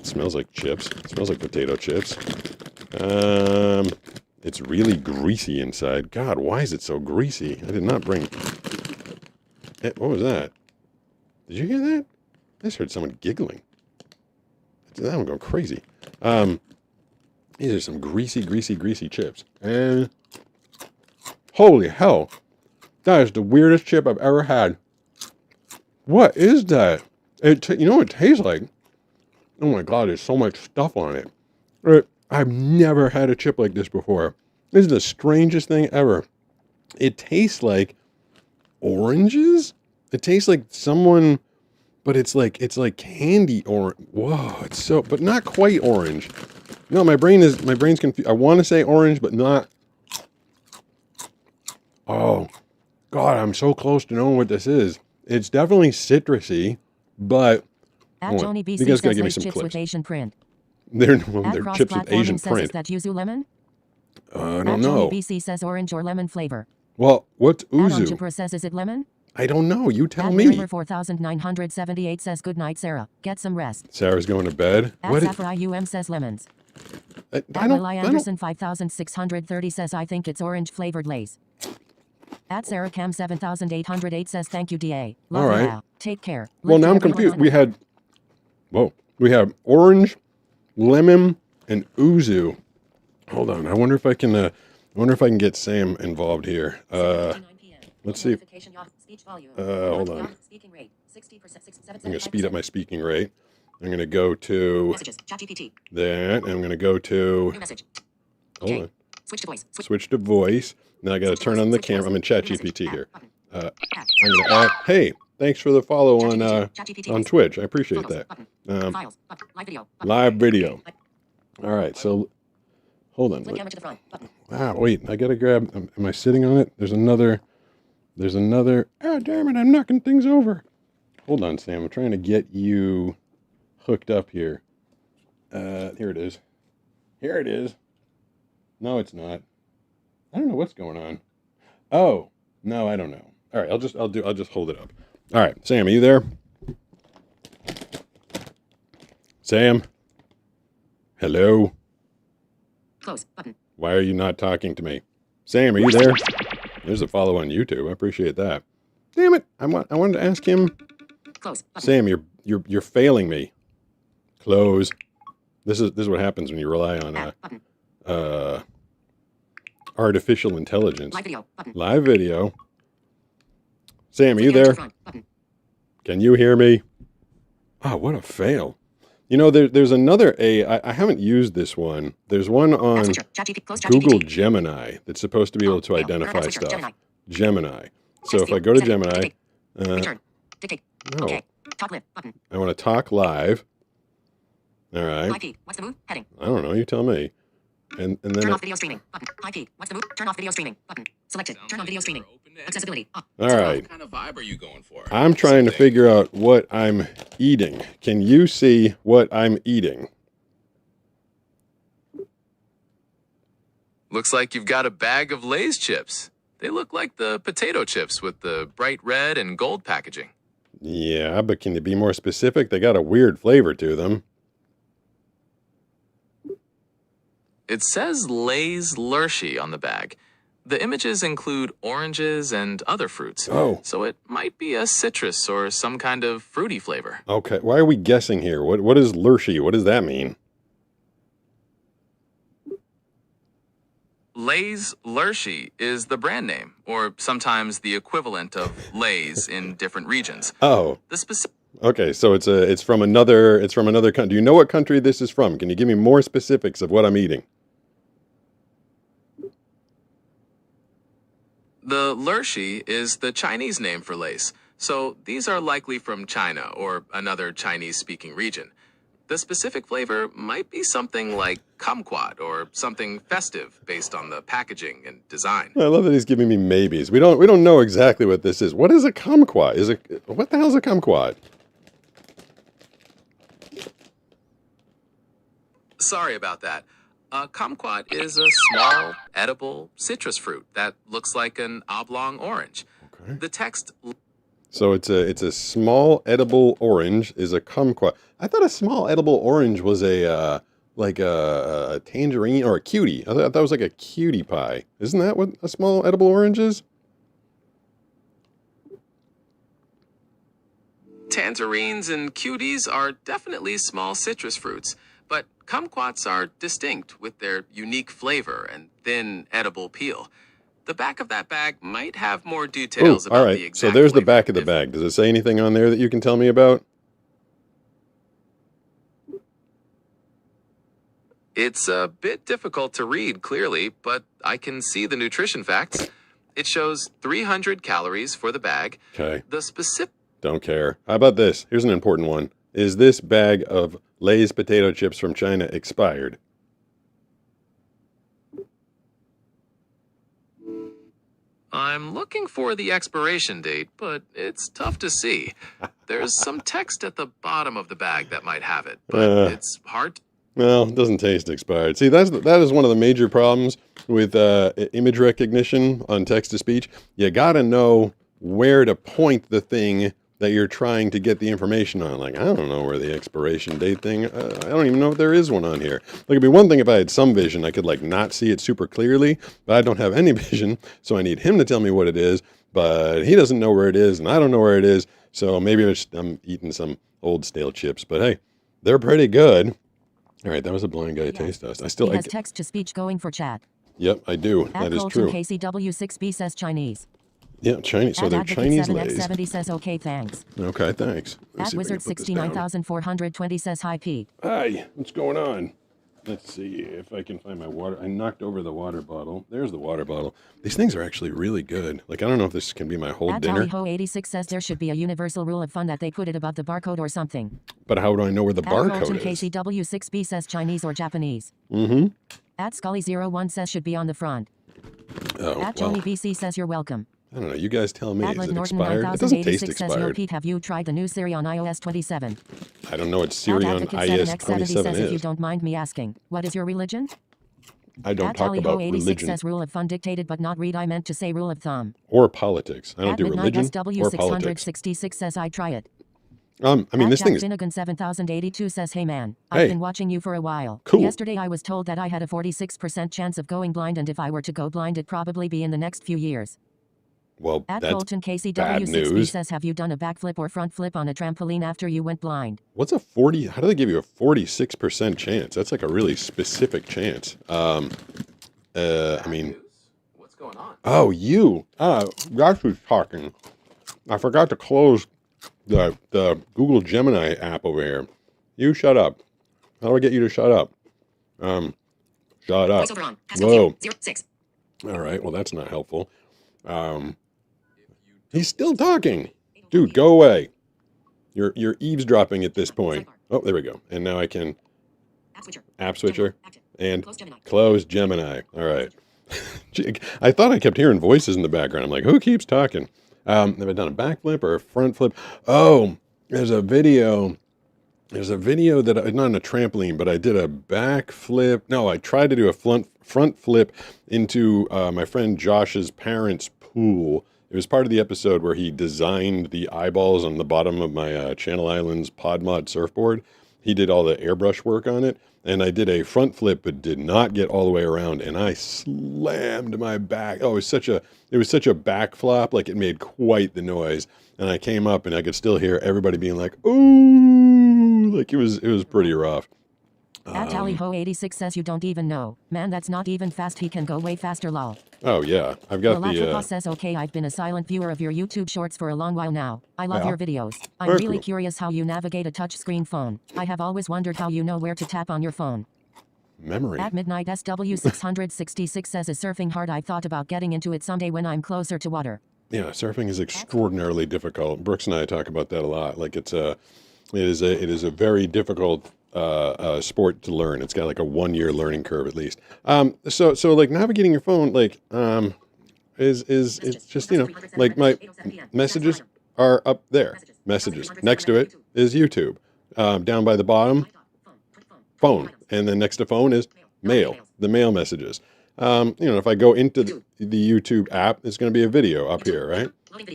smells like chips. It smells like potato chips. It's really greasy inside. God, why is it so greasy? I did not bring... What was that? Did you hear that? I just heard someone giggling. I'm going crazy. These are some greasy, greasy, greasy chips. And holy hell, that is the weirdest chip I've ever had. What is that? You know what it tastes like? Oh my God, there's so much stuff on it. I've never had a chip like this before. This is the strangest thing ever. It tastes like oranges. It tastes like someone, but it's like candy orange. Whoa, it's so, but not quite orange. No, my brain's confused. I want to say orange, but not. Oh, God, I'm so close to knowing what this is. It's definitely citrusy, but At Joni you BC guys gotta says give me Lay's some chips clips. with Asian print. They're At chips with Asian Cross-Platforming says, print. is that yuzu lemon? I At don't know. Joni BC says orange or lemon flavor. Well, what's At uzu? Onjapur says, is it lemon? I don't know. You tell At me. Marimer 4978 says, good night, Sarah. Get some rest. Sarah's going to bed. At What? Safarai UM says lemons. I At don't. Rely Anderson 5630 says, I think it's orange flavored Lay's. At Sarah Cam 7808 says, thank you, DA. Love All you right. all. Take care. Well, Live now to I'm everyone confused. on- We have orange, lemon, and uzu. Hold on. I wonder if I can get Sam involved here. Let's see. Hold on. I'm going to speed up my speaking rate. I'm going to go to that. I'm going to go to. Hold on. Switch to voice. Now I got to turn on the camera. I'm in ChatGPT here. I'm going to add. Hey, thanks for the follow on Twitch. I appreciate that. Live video. All right. So hold on. Wow. Wait. I got to grab. Am I sitting on it? There's another. Oh, damn it. I'm knocking things over. Hold on, Sam. I'm trying to get you hooked up here. Here it is. Here it is. No, it's not. I don't know what's going on. Oh, no, I don't know. All right, I'll just hold it up. All right, Sam, are you there? Sam? Hello? Close button. Why are you not talking to me? Sam, are you there? There's a follow on YouTube. I appreciate that. Damn it. I wanted to ask him. Close button. Sam, you're failing me. Close. This is what happens when you rely on artificial intelligence. Live video button. Live video. Sam, are you Click there? front button. Can you hear me? Oh, what a fail. You know, there's another I haven't used this one. There's one on Google Gemini that's supposed to be able to identify stuff. Gemini. So if I go to Gemini, no, I want to talk live. All right. What's the move? Heading. I don't know. You tell me. And then Turn off video streaming button. High peak. What's the move? Turn off video streaming button. Selected. Turn on video streaming. Accessibility. Up. all right. What kind of vibe are you going for? I'm trying to figure out what I'm eating. Can you see what I'm eating? Looks like you've got a bag of Lay's chips. They look like the potato chips with the bright red and gold packaging. Yeah, but can you be more specific? They got a weird flavor to them. It says Lay's Lurchie on the bag. The images include oranges and other fruits. Oh. So it might be a citrus or some kind of fruity flavor. Okay, why are we guessing here? What is Lurchie? What does that mean? Lay's Lurchie is the brand name, or sometimes the equivalent of Lay's in different regions. Oh. The specific Okay, so it's from another country. Do you know what country this is from? Can you give me more specifics of what I'm eating? The Lurchie is the Chinese name for Lay's, so these are likely from China or another Chinese-speaking region. The specific flavor might be something like kumquat or something festive based on the packaging and design. I love that he's giving me maybes. We don't know exactly what this is. What is a kumquat? What the hell is a kumquat? Sorry about that. A kumquat is a small, edible citrus fruit that looks like an oblong orange. Okay. The text... So it's a small edible orange is a kumquat. I thought a small edible orange was a tangerine or a cutie. I thought that was like a cutie pie. Isn't that what a small edible orange is? Tangerines and cuties are definitely small citrus fruits, but kumquats are distinct with their unique flavor and thin, edible peel. The back of that bag might have more details Ooh, about all the right. exact So there's the flavor back of the if- bag. Does it say anything on there that you can tell me about? It's a bit difficult to read clearly, but I can see the nutrition facts. It shows 300 calories for the bag. Okay. The specific Don't care. How about this? Here's an important one. Is this bag of Lay's potato chips from China expired? I'm looking for the expiration date, but it's tough to see. There's some text at the bottom of the bag that might have it, but it's hard. Well, it doesn't taste expired. See, that is one of the major problems with image recognition on text-to-speech. You got to know where to point the thing that you're trying to get the information on. Like, I don't know where the expiration date thing, I don't even know if there is one on here. Like, it'd be one thing if I had some vision, I could like not see it super clearly, but I don't have any vision, so I need him to tell me what it is, but he doesn't know where it is, and I don't know where it is, so maybe I'm eating some old stale chips, but hey, they're pretty good. All right, that was a blind guy taste test. He has text-to-speech going for chat. Yep, I do. That is true. KCW6B says Chinese. Yeah, Chinese. So they're Chinese Lays. 7X70 says okay, thanks. Okay, thanks. Let's see if I can put this down. Wizard69420 says hi, P. Hi, what's going on? Let's see if I can find my water. I knocked over the water bottle. There's the water bottle. These things are actually really good. Like, I don't know if this can be my whole dinner. Ho86 says there should be a universal rule of fun that they put it about the barcode or something. But how do I know where the barcode is? KCW6B says Chinese or Japanese. Mm-hmm. At Scully01 says should be on the front. Oh, At Joni BC says you're welcome. I don't know. You guys tell me. At Is it Norton expired? It doesn't taste 9086 says, yo, expired. Pete, have you tried the new Siri on iOS 27? I don't know what Siri on Advocate iOS 7X70 27 says, if you is. don't mind me asking, what is your religion? I don't talk about Ho86 religion says rule of fun dictated but not read. I meant to say rule of thumb. or politics. I don't At do religion or politics. SW666 says I try it. I mean, this thing is... Finnegan 7082 says, hey man, Hey. I've been watching you for a while. Cool. Yesterday I was told that I had a 46% chance of going blind, and if I were to go blind it'd probably be in the next few years. Well, At that's Colton bad KCW6B news. says, have you done a backflip or front flip on a trampoline after you went blind? What's a 40? How do they give you a 46% chance? That's like a really specific chance. I mean, What's going on? oh, you. That's who's talking. I forgot to close the Google Gemini app over here. You shut up. How do I get you to shut up? Shut up. Whoa. All right. Well, that's not helpful. He's still talking. Dude, go away. You're eavesdropping at this point. Oh, there we go. And now I can app switcher and close Gemini. All right. Gee, I thought I kept hearing voices in the background. I'm like, who keeps talking? Have I done a backflip or a front flip? Oh, there's a video. There's a video that not on a trampoline, but I did a backflip. No, I tried to do a front flip into my friend Josh's parents' pool. It was part of the episode where he designed the eyeballs on the bottom of my Channel Islands Pod Mod surfboard. He did all the airbrush work on it, and I did a front flip, but did not get all the way around, and I slammed my back. Oh, it was such a back flop, like it made quite the noise. And I came up, and I could still hear everybody being like, "Ooh!" Like it was pretty rough. At Ho86 says you don't even know. Man, that's not even fast. He can go way faster, lol. Oh yeah, I've got the. says, okay, I've been a silent viewer of your YouTube shorts for a long while now. I love Yeah. your videos. I'm Very really cool. curious how you navigate a touchscreen phone. I have always wondered how you know where to tap on your phone. Memory. At midnight, SW666 says, is surfing hard? I've thought about getting into it someday when I'm closer to water. Yeah, surfing is extraordinarily difficult. Brooks and I talk about that a lot. Like it is a very difficult sport to learn. It's got like a 1-year learning curve at least. So like navigating your phone, like is it's just, you know, like my messages are up there. Messages. Next to it is YouTube. Down by the bottom, phone, and then next to phone is mail. The mail messages. You know, if I go into the YouTube app, it's going to be a video up here, right?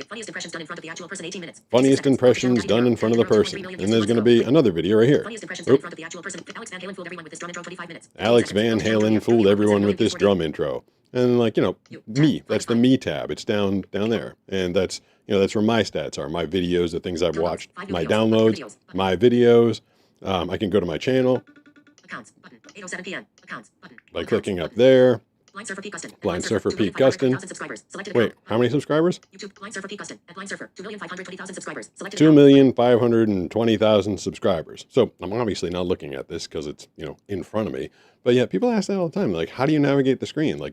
Funniest impressions done in front of the actual person, 18 minutes. Funniest impressions done in front of the person. And there's going to be another video right here. Funniest impressions done in front of the actual person. Alex Van Halen fooled everyone with this drum intro, 25 minutes. Alex Van Halen fooled everyone with this drum intro. And like, you know, me, that's the me tab. It's down there. And that's that's where my stats are, my videos, the things I've watched, my downloads, my videos. I can go to my channel by clicking up there. Blind Surfer Pete Gustin. Wait, how many subscribers? YouTube, Blind Surfer Pete Gustin. At Blind Surfer, 2,520,000 subscribers. 2,520,000 subscribers. So I'm obviously not looking at this because it's, in front of me. But yeah, people ask that all the time. Like, how do you navigate the screen? Like,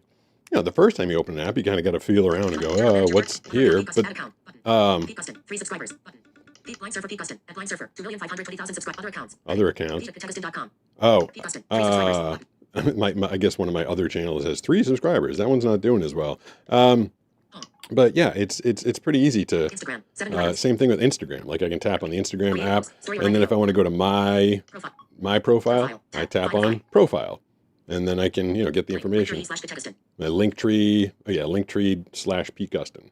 the first time you open an app, you kind of got to feel around and go, oh, what's here? But, Pete Gustin, 3 subscribers. Button. Blind Surfer Pete Gustin. At Blind Surfer, 2,520,000 subscribers. Other accounts. Other accounts. Oh. Pete Gustin, 3 subscribers. I guess one of my other channels has 3 subscribers. That one's not doing as well. But yeah, it's pretty easy to. Same thing with Instagram. Like I can tap on the Instagram app, and then if I want to go to my profile, I tap on profile, and then I can get the information. My Linktree, Linktree/Pete Gustin.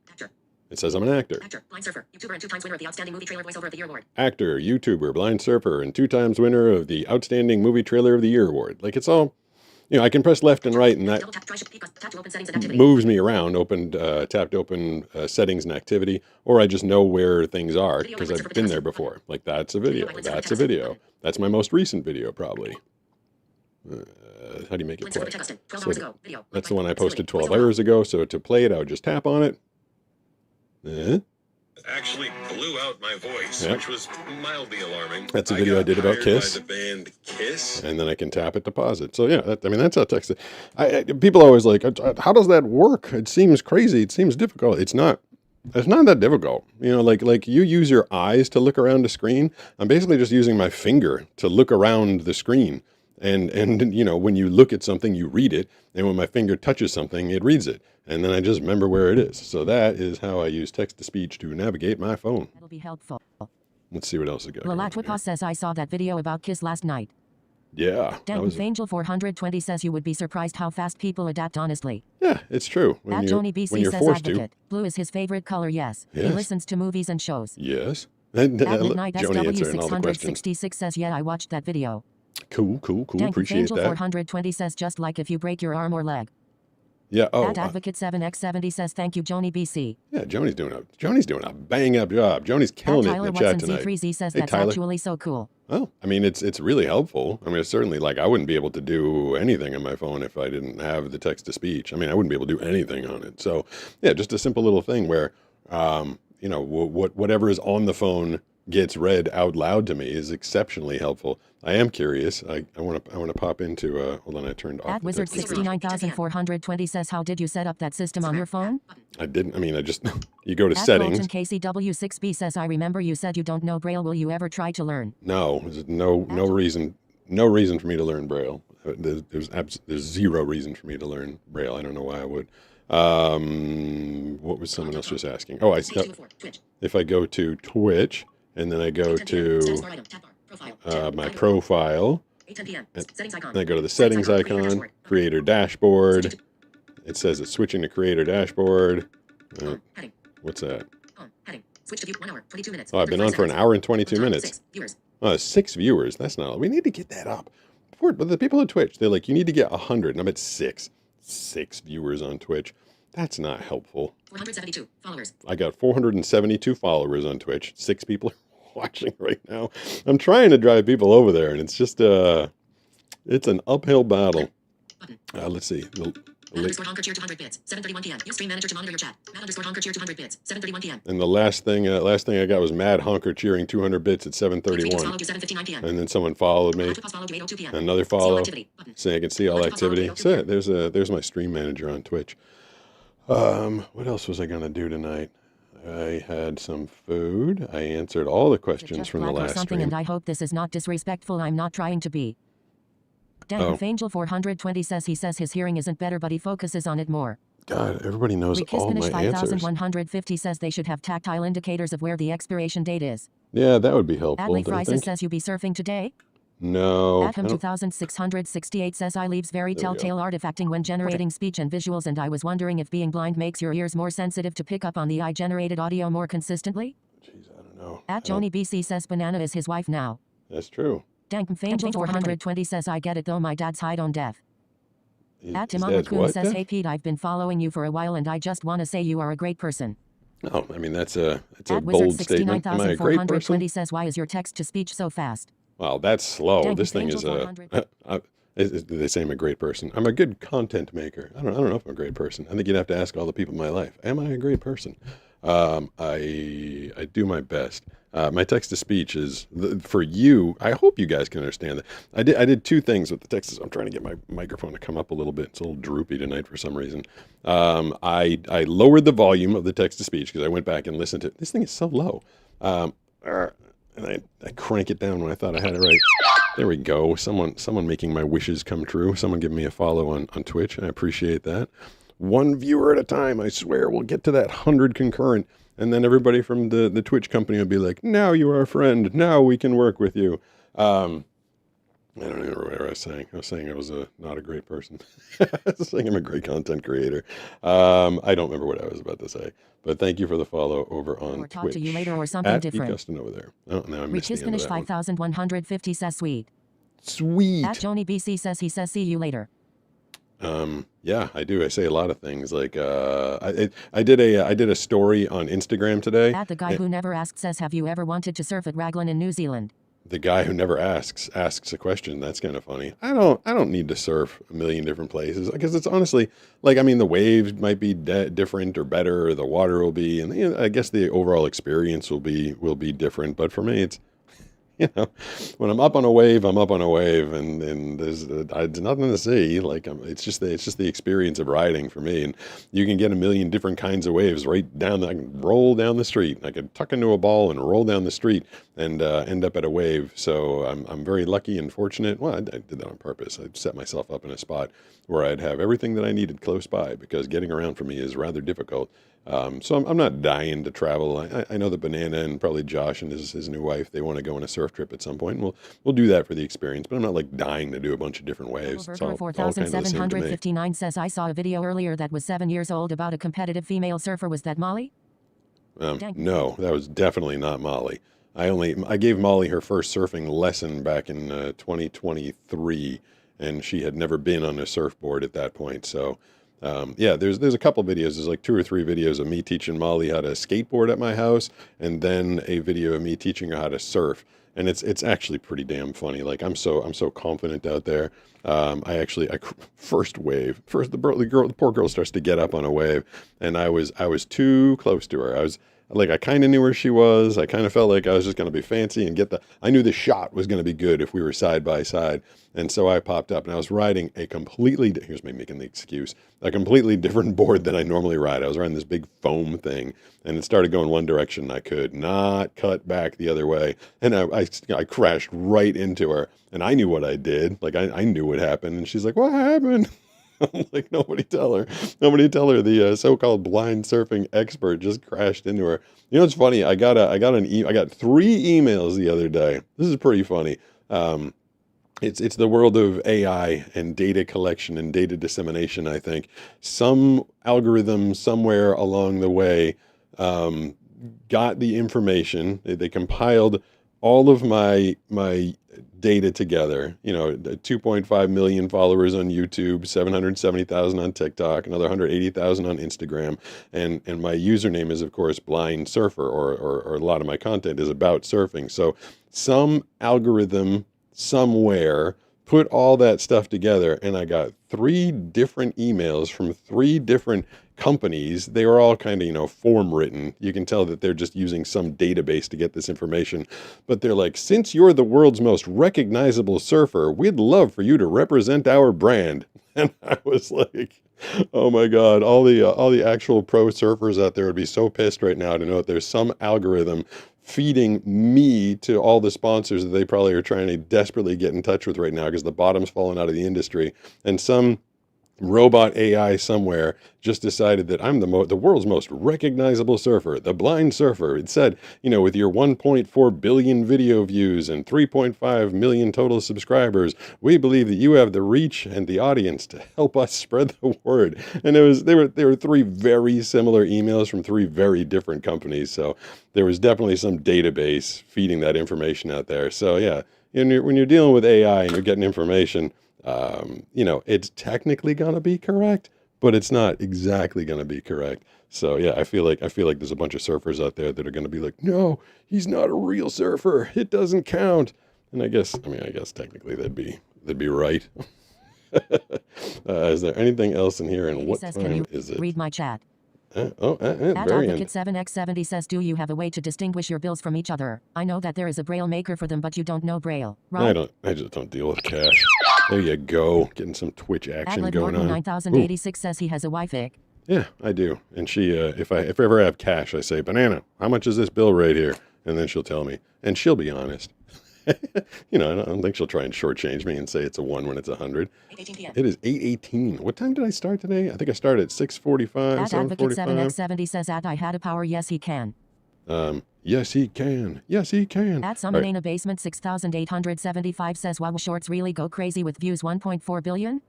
It says I'm an actor. Blind Surfer, YouTuber, and 2 times winner of the Outstanding Movie Trailer Voiceover of the Year Award. Actor, YouTuber, Blind Surfer, and 2 times winner of the Outstanding Movie Trailer of the Year Award. Like it's all, I can press left and right, and that moves me around. Tapped open settings and activity, or I just know where things are because I've been there before. Like that's a video. That's a video. That's my most recent video, probably. How do you make it play? So that's the one I posted 12 hours ago. So to play it, I would just tap on it. Actually blew out my voice, which was mildly alarming. That's a video I did about Kiss. By the band Kiss. And then I can tap it to pause it. So yeah, that's how text. People are always like, how does that work? It seems crazy. It seems difficult. It's not that difficult. Like you use your eyes to look around the screen. I'm basically just using my finger to look around the screen. And when you look at something, you read it. And when my finger touches something, it reads it. And then I just remember where it is. So that is how I use text-to-speech to navigate my phone. It'll be helpful. Let's see what else I got. Lalatwipa says, I saw that video about Kiss last night. Yeah. Angel 420 says you would be surprised how fast people adapt honestly. Yeah, it's true. Joni BC says advocate. Blue is his favorite color, yes. He listens to movies and shows. Yes. At midnight SW666 says, yeah, I watched that video. Cool. Appreciate Angel that. 420 says, just like if you break your arm or leg. Yeah. Oh. Advocate 7x70 says, thank you, Joni BC. Yeah, Joni's doing a bang up job. Joni's killing it in the chat tonight. Z3Z says that's actually so cool. Oh, I mean, it's really helpful. I mean, it's certainly like I wouldn't be able to do anything on my phone if I didn't have the text to speech. I mean, I wouldn't be able to do anything on it. So yeah, just a simple little thing where, whatever is on the phone gets read out loud to me is exceptionally helpful. I am curious. I want to pop into hold on, I turned off. Wizard 69420 says, how did you set up that system on your phone? I didn't. I mean, I just you go to settings. KCW6B says, I remember you said you don't know Braille. Will you ever try to learn? No, there's no reason for me to learn Braille. There's zero reason for me to learn Braille. I don't know why I would. What was someone else just asking? Oh, if I go to Twitch and then I go to my profile, and I go to the settings icon, creator dashboard. It says it's switching to creator dashboard. What's that? Oh, I've been on for an hour and 22 minutes. 6 viewers. That's not. We need to get that up. But the people at Twitch, they're like, you need to get 100, and I'm at 6. 6 viewers on Twitch. That's not helpful. 472 followers. I got 472 followers on Twitch. 6 people are watching right now. I'm trying to drive people over there, and it's just it's an uphill battle. Let's see. _honker cheer 200 bits. 7:31 p.m. Use stream manager to monitor your chat. _honker cheer 200 bits. 7:31 p.m. And the last thing I got was Mad Honker cheering 200 bits at 7:31. And then someone followed me. Another follow, saying I can see all activity. So there's my stream manager on Twitch. What else was I gonna do tonight? I had some food. I answered all the questions from the last stream. And I hope this is not disrespectful. I'm not trying to be. Angel 420 says he says his hearing isn't better, but he focuses on it more. God, everybody knows all my answers. 5150 says they should have tactile indicators of where the expiration date is. Yeah, that would be helpful. Adley Frises says you be surfing today? No. Atom 2668 says I leaves very telltale artifacting when generating speech and visuals, and I was wondering if being blind makes your ears more sensitive to pick up on the eye-generated audio more consistently? Jeez, I don't know. Joni BC says Banana is his wife now. That's true. Angel 420 says I get it though, my dad's high on deaf. Tim Undercoon says, hey Pete, I've been following you for a while and I just want to say you are a great person. Oh, I mean, it's a At bold statement. Am I a great person? 69,420 says, why is your text to speech so fast? Wow, that's slow. Dank This thing is Angel a. 400. Do they say I'm a great person? I'm a good content maker. I don't know if I'm a great person. I think you'd have to ask all the people in my life. Am I a great person? I do my best. My text to speech is for you. I hope you guys can understand that. I did two things with the text. I'm trying to get my microphone to come up a little bit. It's a little droopy tonight for some reason. I lowered the volume of the text to speech because I went back and listened to it. This thing is so low. And I crank it down when I thought I had it right. There we go. Someone making my wishes come true. Someone giving me a follow on Twitch. I appreciate that. One viewer at a time. I swear we'll get to that 100 concurrent. And then everybody from the Twitch company will be like, now you are a friend. Now we can work with you. I don't even remember what I was saying. I was saying I was not a great person. I was saying I'm a great content creator. I don't remember what I was about to say. But thank you for the follow over on Or talk Twitch. to you later or something at different. Justin over there. Oh, now I missed Riches the end of finished that one. 5,150 says sweet. Sweet. At Joni BC says he says see you later. Yeah, I do. I say a lot of things. Like I did a story on Instagram today. At the guy who never asked says, have you ever wanted to surf at Raglan in New Zealand? The guy who never asks a question. That's kind of funny. I don't need to surf a million different places because it's honestly like, I mean, the waves might be different or better, or the water will be, and you know, I guess the overall experience will be different. But for me, it's, you know, when I'm up on a wave, I'm up on a wave, and there's nothing to see. Like it's just the experience of riding for me. And you can get a million different kinds of waves right down. I can roll down the street. I can tuck into a ball and roll down the street and end up at a wave. So I'm very lucky and fortunate. Well, I did that on purpose. I set myself up in a spot where I'd have everything that I needed close by because getting around for me is rather difficult. So I'm not dying to travel. I know that Banana and probably Josh and his new wife, they want to go on a surf trip at some point. And we'll do that for the experience, but I'm not like dying to do a bunch of different waves. It's all kind of the same to me. 4,759 says, I saw a video earlier that was 7 years old about a competitive female surfer. Was that Molly? No, that was definitely not Molly. I gave Molly her first surfing lesson back in 2023, and she had never been on a surfboard at that point. So. Yeah, there's a couple videos. There's like 2 or 3 videos of me teaching Molly how to skateboard at my house, and then a video of me teaching her how to surf. And it's actually pretty damn funny. Like I'm so confident out there. The poor girl starts to get up on a wave, and I was too close to her. I kind of knew where she was. I kind of felt like I was just going to be fancy and I knew the shot was going to be good if we were side by side. And so I popped up and I was riding here's me making the excuse, a completely different board than I normally ride. I was riding this big foam thing and it started going one direction. I could not cut back the other way. And I crashed right into her and I knew what I did. Like I knew what happened. And she's like, what happened? I'm like, nobody tell her. The so-called blind surfing expert just crashed into her. You know, it's funny. I got 3 emails the other day. This is pretty funny. It's the world of AI and data collection and data dissemination. I think some algorithm somewhere along the way got the information. They compiled all of my data together, 2.5 million followers on YouTube, 770,000 on TikTok, another 180,000 on Instagram. And my username is, of course, Blind Surfer, or a lot of my content is about surfing. So some algorithm somewhere put all that stuff together, and I got 3 different emails from 3 different companies. They were all kind of, form written. You can tell that they're just using some database to get this information. But they're like, since you're the world's most recognizable surfer, we'd love for you to represent our brand. And I was like, oh my God, all the actual pro surfers out there would be so pissed right now to know that there's some algorithm feeding me to all the sponsors that they probably are trying to desperately get in touch with right now because the bottom's fallen out of the industry. And some robot AI somewhere just decided that I'm the world's most recognizable surfer, the blind surfer. It said, with your 1.4 billion video views and 3.5 million total subscribers, we believe that you have the reach and the audience to help us spread the word. And there were 3 very similar emails from 3 very different companies. So there was definitely some database feeding that information out there. So yeah, when you're dealing with AI and you're getting information, it's technically going to be correct, but it's not exactly going to be correct. So yeah, I feel like there's a bunch of surfers out there that are going to be like, no, he's not a real surfer. It doesn't count. And I guess technically they'd be right. Is there anything else in here? And what time is it? Read my chat. At Advocate 7x70 says, do you have a way to distinguish your bills from each other? I know that there is a Braille maker for them, but you don't know Braille, right? I just don't deal with cash. There you go. Getting some Twitch action going on. 9086 says he has a wife. Yeah, I do. And she, if I ever have cash, I say, Banana, how much is this bill right here? And then she'll tell me, and she'll be honest. You know, I don't think she'll try and shortchange me and say it's a 1 when it's 100. It is 8:18. What time did I start today? I think I started at 6:45, 7:45. Advocate 7x70 says, I had a power. Yes, he can. Yes, he can. Yes, he can. At Summon in a Basement 6875 says, wow, shorts really go crazy with views 1.4 billion?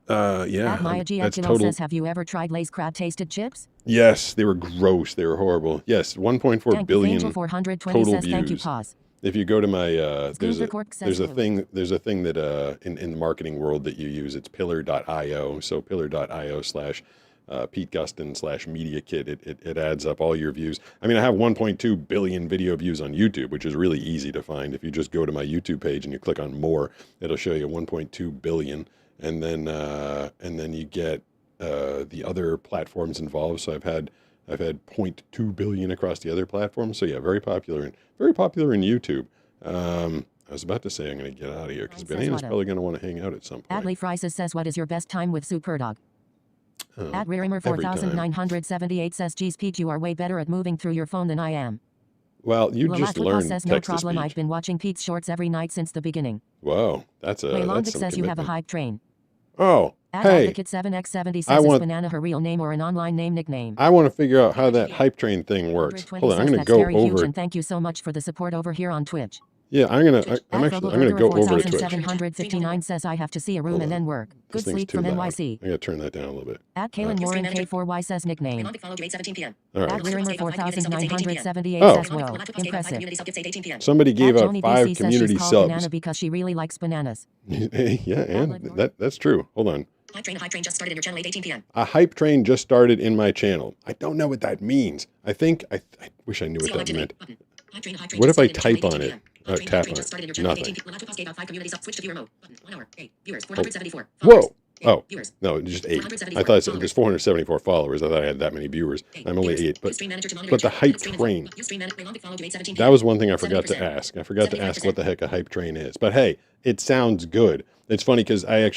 Yeah. At Maya That's Giaculo total. says, have you ever tried Lay's crab-tasted chips? Yes, they were gross. They were horrible. Yes, 1.4 billion Angel 420 total says, views. Thank you, pause. If you go to my there's a thing that in the marketing world that you use, it's pillar.io. So pillar.io / Pete Gustin / Media Kit. It adds up all your views. I mean, I have 1.2 billion video views on YouTube, which is really easy to find. If you just go to my YouTube page and you click on more, it'll show you 1.2 billion, and then you get the other platforms involved. So I've had 0.2 billion across the other platforms. So yeah, very popular in YouTube. I was about to say I'm going to get out of here because Banana's probably going to want to hang out at some point. Adley Fries says, what is your best time with Superdog? At Rearimer 4978 says, geez, Pete, you are way better at moving through your phone than I am. Well, you just learned says, text no to problem. speech. I've been watching Pete's shorts every night since the beginning. Wow, that's some says you have a commitment. hype train. Oh, At hey, Advocate 7x70 says, is Banana her real name or an online nickname? I want to figure out how that hype train thing works. Hold on, I'm going to go very huge, over. and thank you so much for the support over here on Twitch. Yeah, I'm going to go over to Twitch. 759 says, I have to see a room and then work. Good sleep from NYC. I got to turn that down a little bit. At Kaylin Warren K4Y says nickname. All right. At Rearimer 4978 says, whoa, impressive. Somebody gave At out Joni 5 BC community says she's called Banana subs. because she really likes bananas. Yeah, and that's true. Hold on. Hype train just started in your channel at 18 p.m. A hype train just started in my channel. I don't know what that means. I wish I knew what that meant. What if I type on it? Tap on it. Nothing. Whoa. Oh, no, just 8. I thought there's 474 followers. I thought I had that many viewers. I'm only 8. But the hype train, that was one thing I forgot to ask. I forgot to ask what the heck a hype train is. But hey, it sounds good. It's funny because I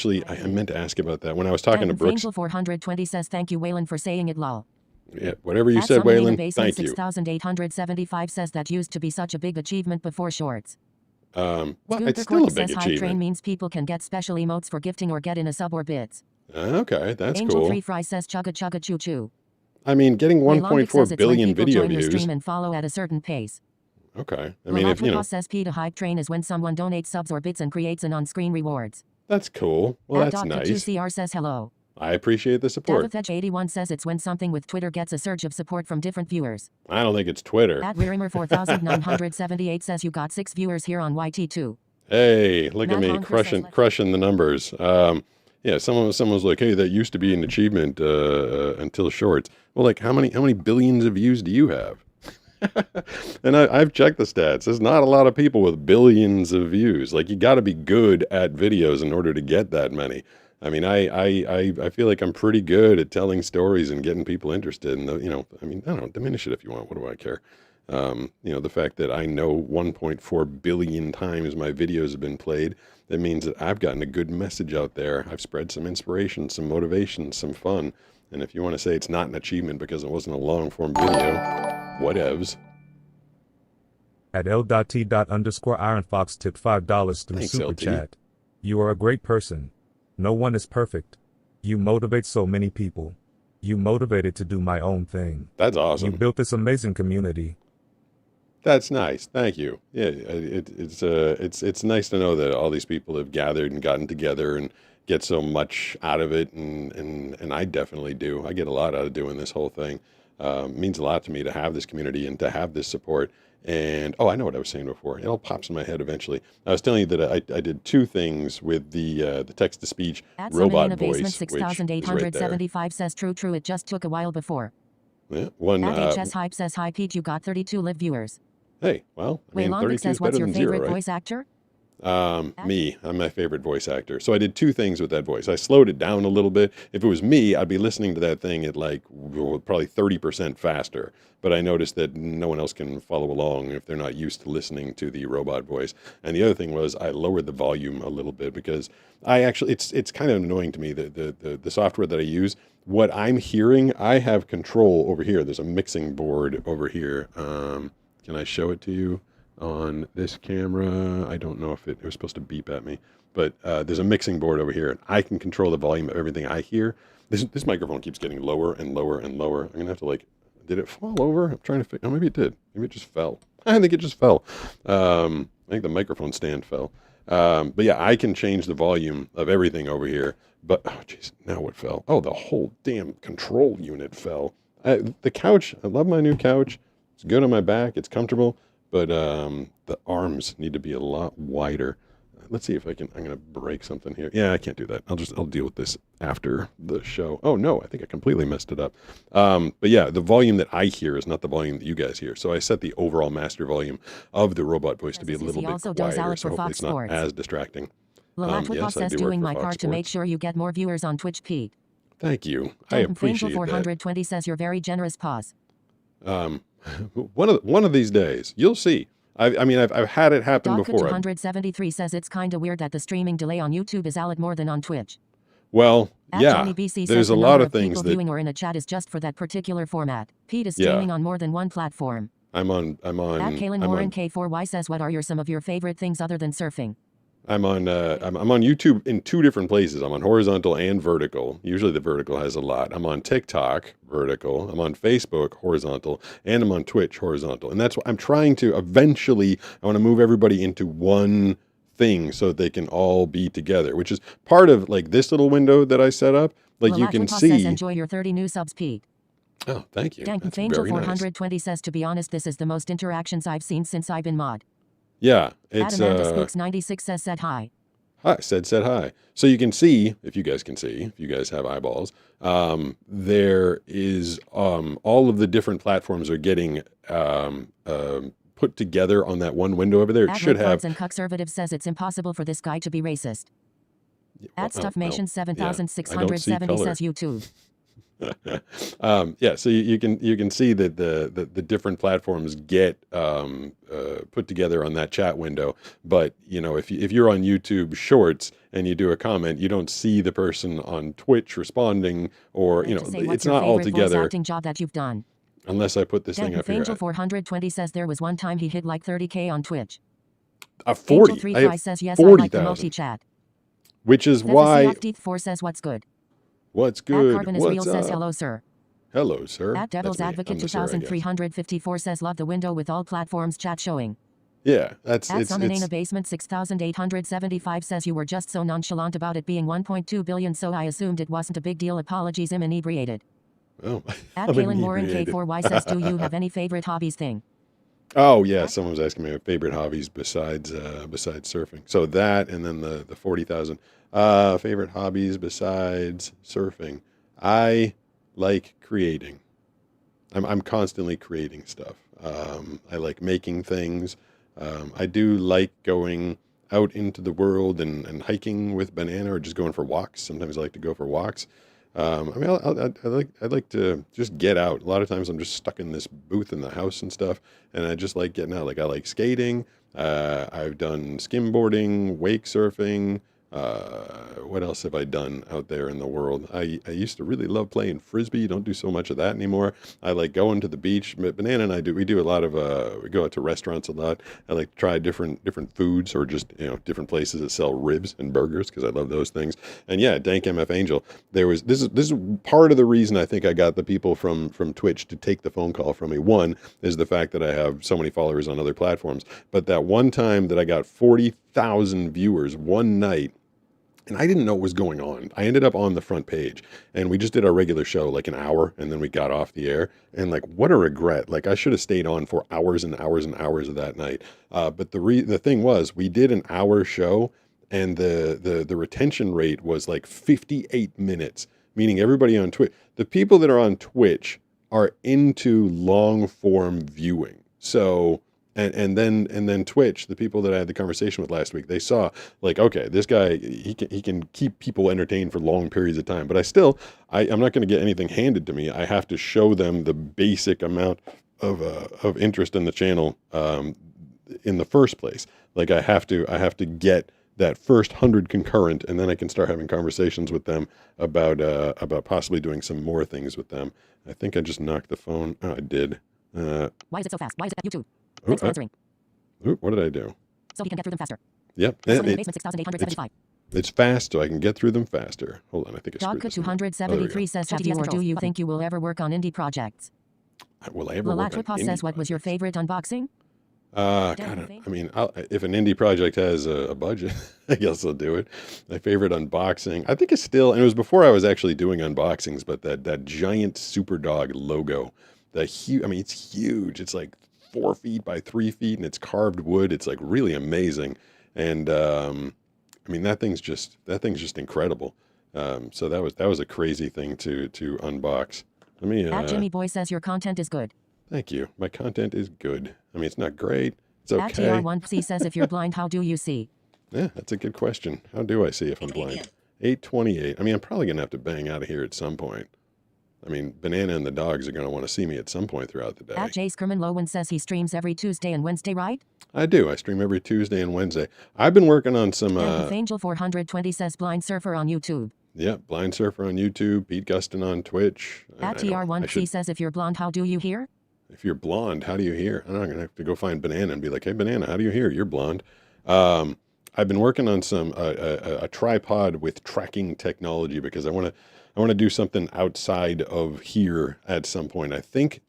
meant to ask about that when I was talking to Brooks. Angel 420 says, thank you, Waylon, for saying it, lol. Yeah, whatever you said, Waylon, thank you. 6875 says that used to be such a big achievement before shorts. Well, it's still a big Hype train achievement. means people can get special emotes for gifting or get in a sub or bits. Okay, that's Angel cool. 3 Fry says chugga chugga choo choo. I mean, getting 1.4 billion video join your views. stream and follow at a certain pace. Okay, I mean, if you know, says P to hype train is when someone donates subs or bits and creates an on-screen rewards. that's cool. Well, that's nice. 2CR says hello. I appreciate the support. Edge81 says it's when something with Twitter gets a surge of support from different viewers. I don't think it's Twitter. At Rearimer 4978 says you got 6 viewers here on YT2. Hey, look at Matt me Honker crushing the numbers. Yeah, someone was like, hey, that used to be an achievement until shorts. Well, like how many billions of views do you have? And I've checked the stats. There's not a lot of people with billions of views. Like, you got to be good at videos in order to get that many. I mean, I feel like I'm pretty good at telling stories and getting people interested in the, I don't know, diminish it if you want. What do I care? The fact that I know 1.4 billion times my videos have been played, that means that I've gotten a good message out there. I've spread some inspiration, some motivation, some fun. And if you want to say it's not an achievement because it wasn't a long form video, whatevs. At L.T._Iron Fox tipped $5 through Thanks, Super LT. Chat. You are a great person. No one is perfect. You motivate so many people. You motivated to do my own thing. That's awesome. You built this amazing community. That's nice. Thank you. Yeah, it's nice to know that all these people have gathered and gotten together and get so much out of it, and I definitely do. I get a lot out of doing this whole thing. Means a lot to me to have this community and to have this support. And oh, I know what I was saying before. It all pops in my head eventually. I was telling you that I did two things with the text to speech At robot in a basement voice, which is right there. 6875 says true. It just took a while before. Yeah, one. At HS Hype says hi Pete, you got 32 live viewers. Hey, well, I mean, Waylandek 32 says is what's better your than favorite zero, right? voice actor? Me. I'm my favorite voice actor. So I did two things with that voice. I slowed it down a little bit. If it was me, I'd be listening to that thing at like probably 30% faster. But I noticed that no one else can follow along if they're not used to listening to the robot voice. And the other thing was I lowered the volume a little bit because I actually, it's kind of annoying to me that the software that I use, what I'm hearing, I have control over here. There's a mixing board over here. Can I show it to you? On this camera, I don't know if it was supposed to beep at me, but there's a mixing board over here, and I can control the volume of everything I hear. This microphone keeps getting lower and lower and lower. I'm gonna have to did it fall over? I'm trying to figure. Oh, maybe it did. Maybe it just fell. I think it just fell. I think the microphone stand fell. But yeah, I can change the volume of everything over here. But oh, jeez, now what fell? Oh, the whole damn control unit fell. The couch. I love my new couch. It's good on my back. It's comfortable. But the arms need to be a lot wider. Let's see if I can. I'm going to break something here. Yeah, I can't do that. I'll deal with this after the show. Oh no, I think I completely messed it up. But yeah, the volume that I hear is not the volume that you guys hear. So I set the overall master volume of the robot voice to be a little bit quieter, so hopefully it's not as distracting. Yes, says doing my part to make sure you get more viewers on Twitch, Pete. Thank you. I appreciate that. 420 says you're very generous. Pause. One of these days, you'll see. I mean, I've had it happen before. 273 says it's kind of weird that the streaming delay on YouTube is out more than on Twitch. Well, yeah, there's a lot of things that viewing or in a chat is just for that particular format. Pete is streaming on more than one platform. I'm on. At Kaylin Warren K4Y says, what are some of your favorite things other than surfing? I'm on YouTube in two different places. I'm on horizontal and vertical. Usually the vertical has a lot. I'm on TikTok, vertical. I'm on Facebook, horizontal, and I'm on Twitch, horizontal. And that's what I'm trying to eventually, I want to move everybody into one thing so that they can all be together, which is part of like this little window that I set up. Like you can see. Says, enjoy your 30 new subs, Pete. Oh, thank you. That's very 420 nice. Says, to be honest, this is the most interactions I've seen since I've been mod. Yeah, it's Amanda Spooks 96 said hi. Hi, said hi. So you can see, if you guys can see, if you guys have eyeballs, there is all of the different platforms are getting put together on that one window over there. It should have. And Conservative says it's impossible for this guy to be racist. At Stuffmation 7670 says YouTube. Yeah, so you can see that the different platforms get put together on that chat window. But you know, if you're on YouTube Shorts and you do a comment, you don't see the person on Twitch responding, or you know, it's not all together. Acting job that you've done. Unless I put this thing up here. Angel 420 says there was one time he hit like 30K on Twitch. 40. Angel 35 says yes, 40, I like the multi-chat. Which is why. 4 says what's good. What's good? At Carbon is What's real up? says hello, sir. Hello, sir. At Devil's Advocate 2354 says love the window with all platforms chat showing. Yeah, that's At Summonana Basement 6875 says you were just so nonchalant about it being 1.2 billion, so I assumed it wasn't a big deal. Apologies, I'm inebriated. Oh, At Kaylin Morin K4Y says, do you have any favorite hobbies thing? Oh yeah, someone was asking me my favorite hobbies besides surfing. So that, and then the 40,000 favorite hobbies besides surfing. I like creating. I'm constantly creating stuff. I like making things. I do like going out into the world and hiking with Banana, or just going for walks. Sometimes I like to go for walks. I mean, I'd like to just get out. A lot of times I'm just stuck in this booth in the house and stuff, and I just like getting out. Like I like skating. I've done skimboarding, wake surfing. What else have I done out there in the world? I used to really love playing frisbee. Don't do so much of that anymore. I like going to the beach. Banana and I do a lot of we go out to restaurants a lot. I like to try different foods, or just different places that sell ribs and burgers, because I love those things. And yeah, Dank MF Angel. This is part of the reason I think I got the people from Twitch to take the phone call from me. One is the fact that I have so many followers on other platforms, but that one time that I got 40,000 viewers one night And I didn't know what was going on. I ended up on the front page, and we just did our regular show like an hour, and then we got off the air. And like, what a regret! Like, I should have stayed on for hours and hours and hours of that night. But the thing was, we did an hour show, and the retention rate was like 58 minutes, meaning everybody on Twitch, the people that are on Twitch are into long form viewing. So. And then Twitch, the people that I had the conversation with last week, they saw like, okay, this guy, he can keep people entertained for long periods of time. But I'm not going to get anything handed to me. I have to show them the basic amount of interest in the channel in the first place. Like I have to get that first 100 concurrent, and then I can start having conversations with them about possibly doing some more things with them. I think I just knocked the phone. Oh, I did. Why is it so fast? Why is it at YouTube? Thanks for answering. What did I do? So he can get through them faster. Yep. In the basement, 6,875. It's fast, so I can get through them faster. Hold on, I think I screwed Dogka this up. 273 says, have you or do you think you will ever work on indie projects? Will I ever work on indie Lalatripa says, what was your favorite unboxing? God, I mean, if an indie project has a budget, I guess I'll do it. My favorite unboxing, I think, is still, and it was before I was actually doing unboxings, but that giant Superdog logo, I mean, it's huge. It's like 4 feet by 3 feet, and it's carved wood. It's like really amazing. And I mean, that thing's just incredible. So that was a crazy thing to unbox. Let me. Jimmy Boy says your content is good. Thank you. My content is good. I mean, it's not great. It's okay. TR1C says, if you're blind, how do you see? Yeah, that's a good question. How do I see if I'm blind? 8:28. I mean, I'm probably gonna have to bang out of here at some point. I mean, Banana and the dogs are going to want to see me at some point throughout the day. Jay Skerman Lowen says he streams every Tuesday and Wednesday, right? I do. I stream every Tuesday and Wednesday. I've been working on some... Angel 420 says Blind Surfer on YouTube. Yeah, Blind Surfer on YouTube, Pete Gustin on Twitch. TR1C says, if you're blonde, how do you hear? If you're blonde, how do you hear? I'm not going to have to go find Banana and be like, hey, Banana, how do you hear? You're blonde. I've been working on some a tripod with tracking technology because I want to do something outside of here at some point. I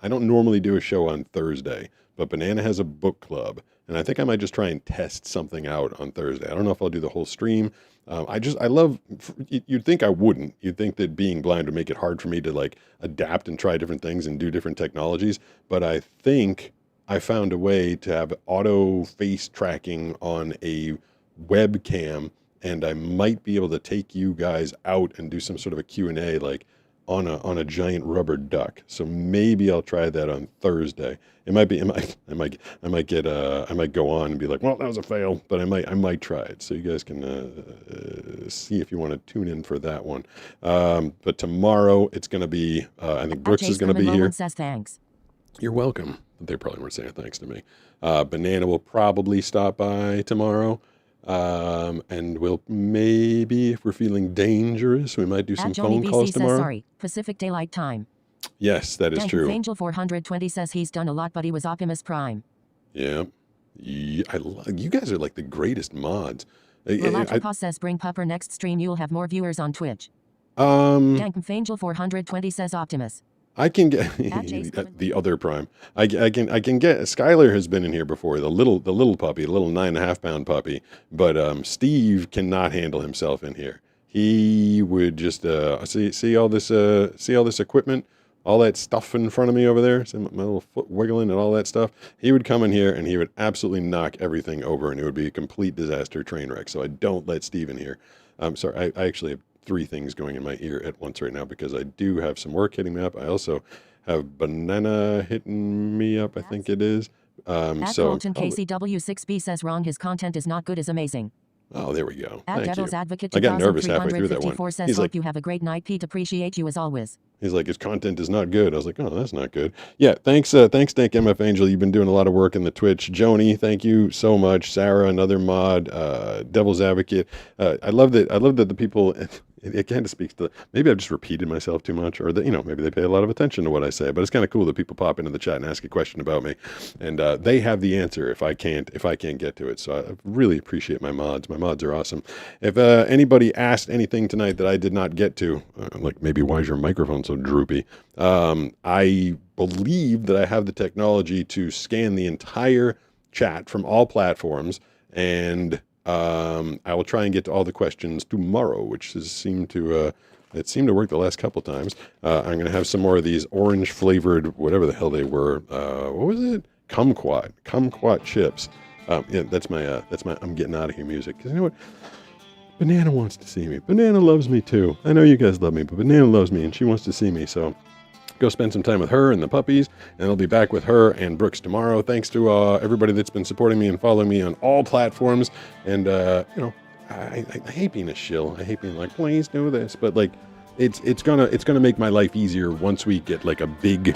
don't normally do a show on Thursday, but Banana has a book club, and I think I might just try and test something out on Thursday. I don't know if I'll do the whole stream. You'd think I wouldn't. You'd think that being blind would make it hard for me to like adapt and try different things and do different technologies. But I think I found a way to have auto face tracking on a webcam, and I might be able to take you guys out and do some sort of a Q&A like on a giant rubber duck. So maybe I'll try that on Thursday. I might go on and be like, well, that was a fail, but I might try it. So you guys can see if you want to tune in for that one. But tomorrow it's going to be, I think Brooks is going to be here. Says thanks. You're welcome. They probably weren't saying thanks to me. Banana will probably stop by tomorrow. And we'll maybe, if we're feeling dangerous, we might do some phone calls tomorrow. Says, sorry, Pacific Daylight Time. Yes, that is true. Angel 420 says he's done a lot, but he was Optimus Prime. Yeah. You guys are like the greatest mods. Says bring Pupper next stream. You'll have more viewers on Twitch. Angel 420 says Optimus. I can get the other Prime. I can get Skylar has been in here before, the little puppy, the little 9.5 pound puppy, but Steve cannot handle himself in here. He would just see all this equipment, all that stuff in front of me over there, see my little foot wiggling and all that stuff. He would come in here and he would absolutely knock everything over, and it would be a complete disaster train wreck. So I don't let Steve in here. I'm sorry, I actually have 3 things going in my ear at once right now because I do have some work hitting me up. I also have Banana hitting me up, I think it is. Colton KCW6B says wrong. His content is not good, is amazing. Oh, there we go. Devil's Advocate I got nervous halfway through that one. Says, hope you have a great night, Pete. Appreciate you as always. He's like, his content is not good. I was like, oh, that's not good. Yeah, thanks, Nick MF Angel. You've been doing a lot of work in the Twitch. Joni, thank you so much. Sarah, another mod. Devil's Advocate. I love that the people. It kind of speaks to, maybe I've just repeated myself too much, or that, maybe they pay a lot of attention to what I say, but it's kind of cool that people pop into the chat and ask a question about me, and they have the answer if I can't get to it. So I really appreciate my mods. My mods are awesome. If anybody asked anything tonight that I did not get to, like maybe why is your microphone so droopy? I believe that I have the technology to scan the entire chat from all platforms and I will try and get to all the questions tomorrow, which seemed to work the last couple times. I'm going to have some more of these orange flavored, whatever the hell they were. What was it? Kumquat chips. Yeah, that's my I'm getting out of here music. Because you know what? Banana wants to see me. Banana loves me too. I know you guys love me, but Banana loves me and she wants to see me. So go spend some time with her and the puppies, and I'll be back with her and Brooks tomorrow. Thanks to everybody that's been supporting me and following me on all platforms. And I hate being a shill. I hate being like, please do this, but like, it's gonna make my life easier once we get like a big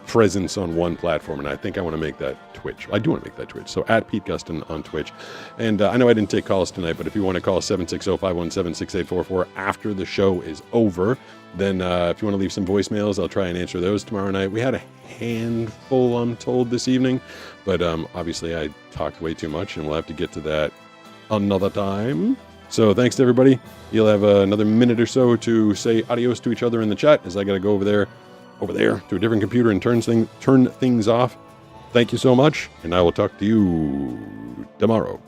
presence on one platform, and I think I want to make that Twitch. I do want to make that Twitch. So at Pete Gustin on Twitch. And I know I didn't take calls tonight, but if you want to call 760-517-6844 after the show is over, then if you want to leave some voicemails, I'll try and answer those tomorrow night. We had a handful, I'm told, this evening, but obviously I talked way too much, and we'll have to get to that another time. So thanks to everybody. You'll have another minute or so to say adios to each other in the chat, as I got to go over there to a different computer and turn things off. Thank you so much, and I will talk to you tomorrow.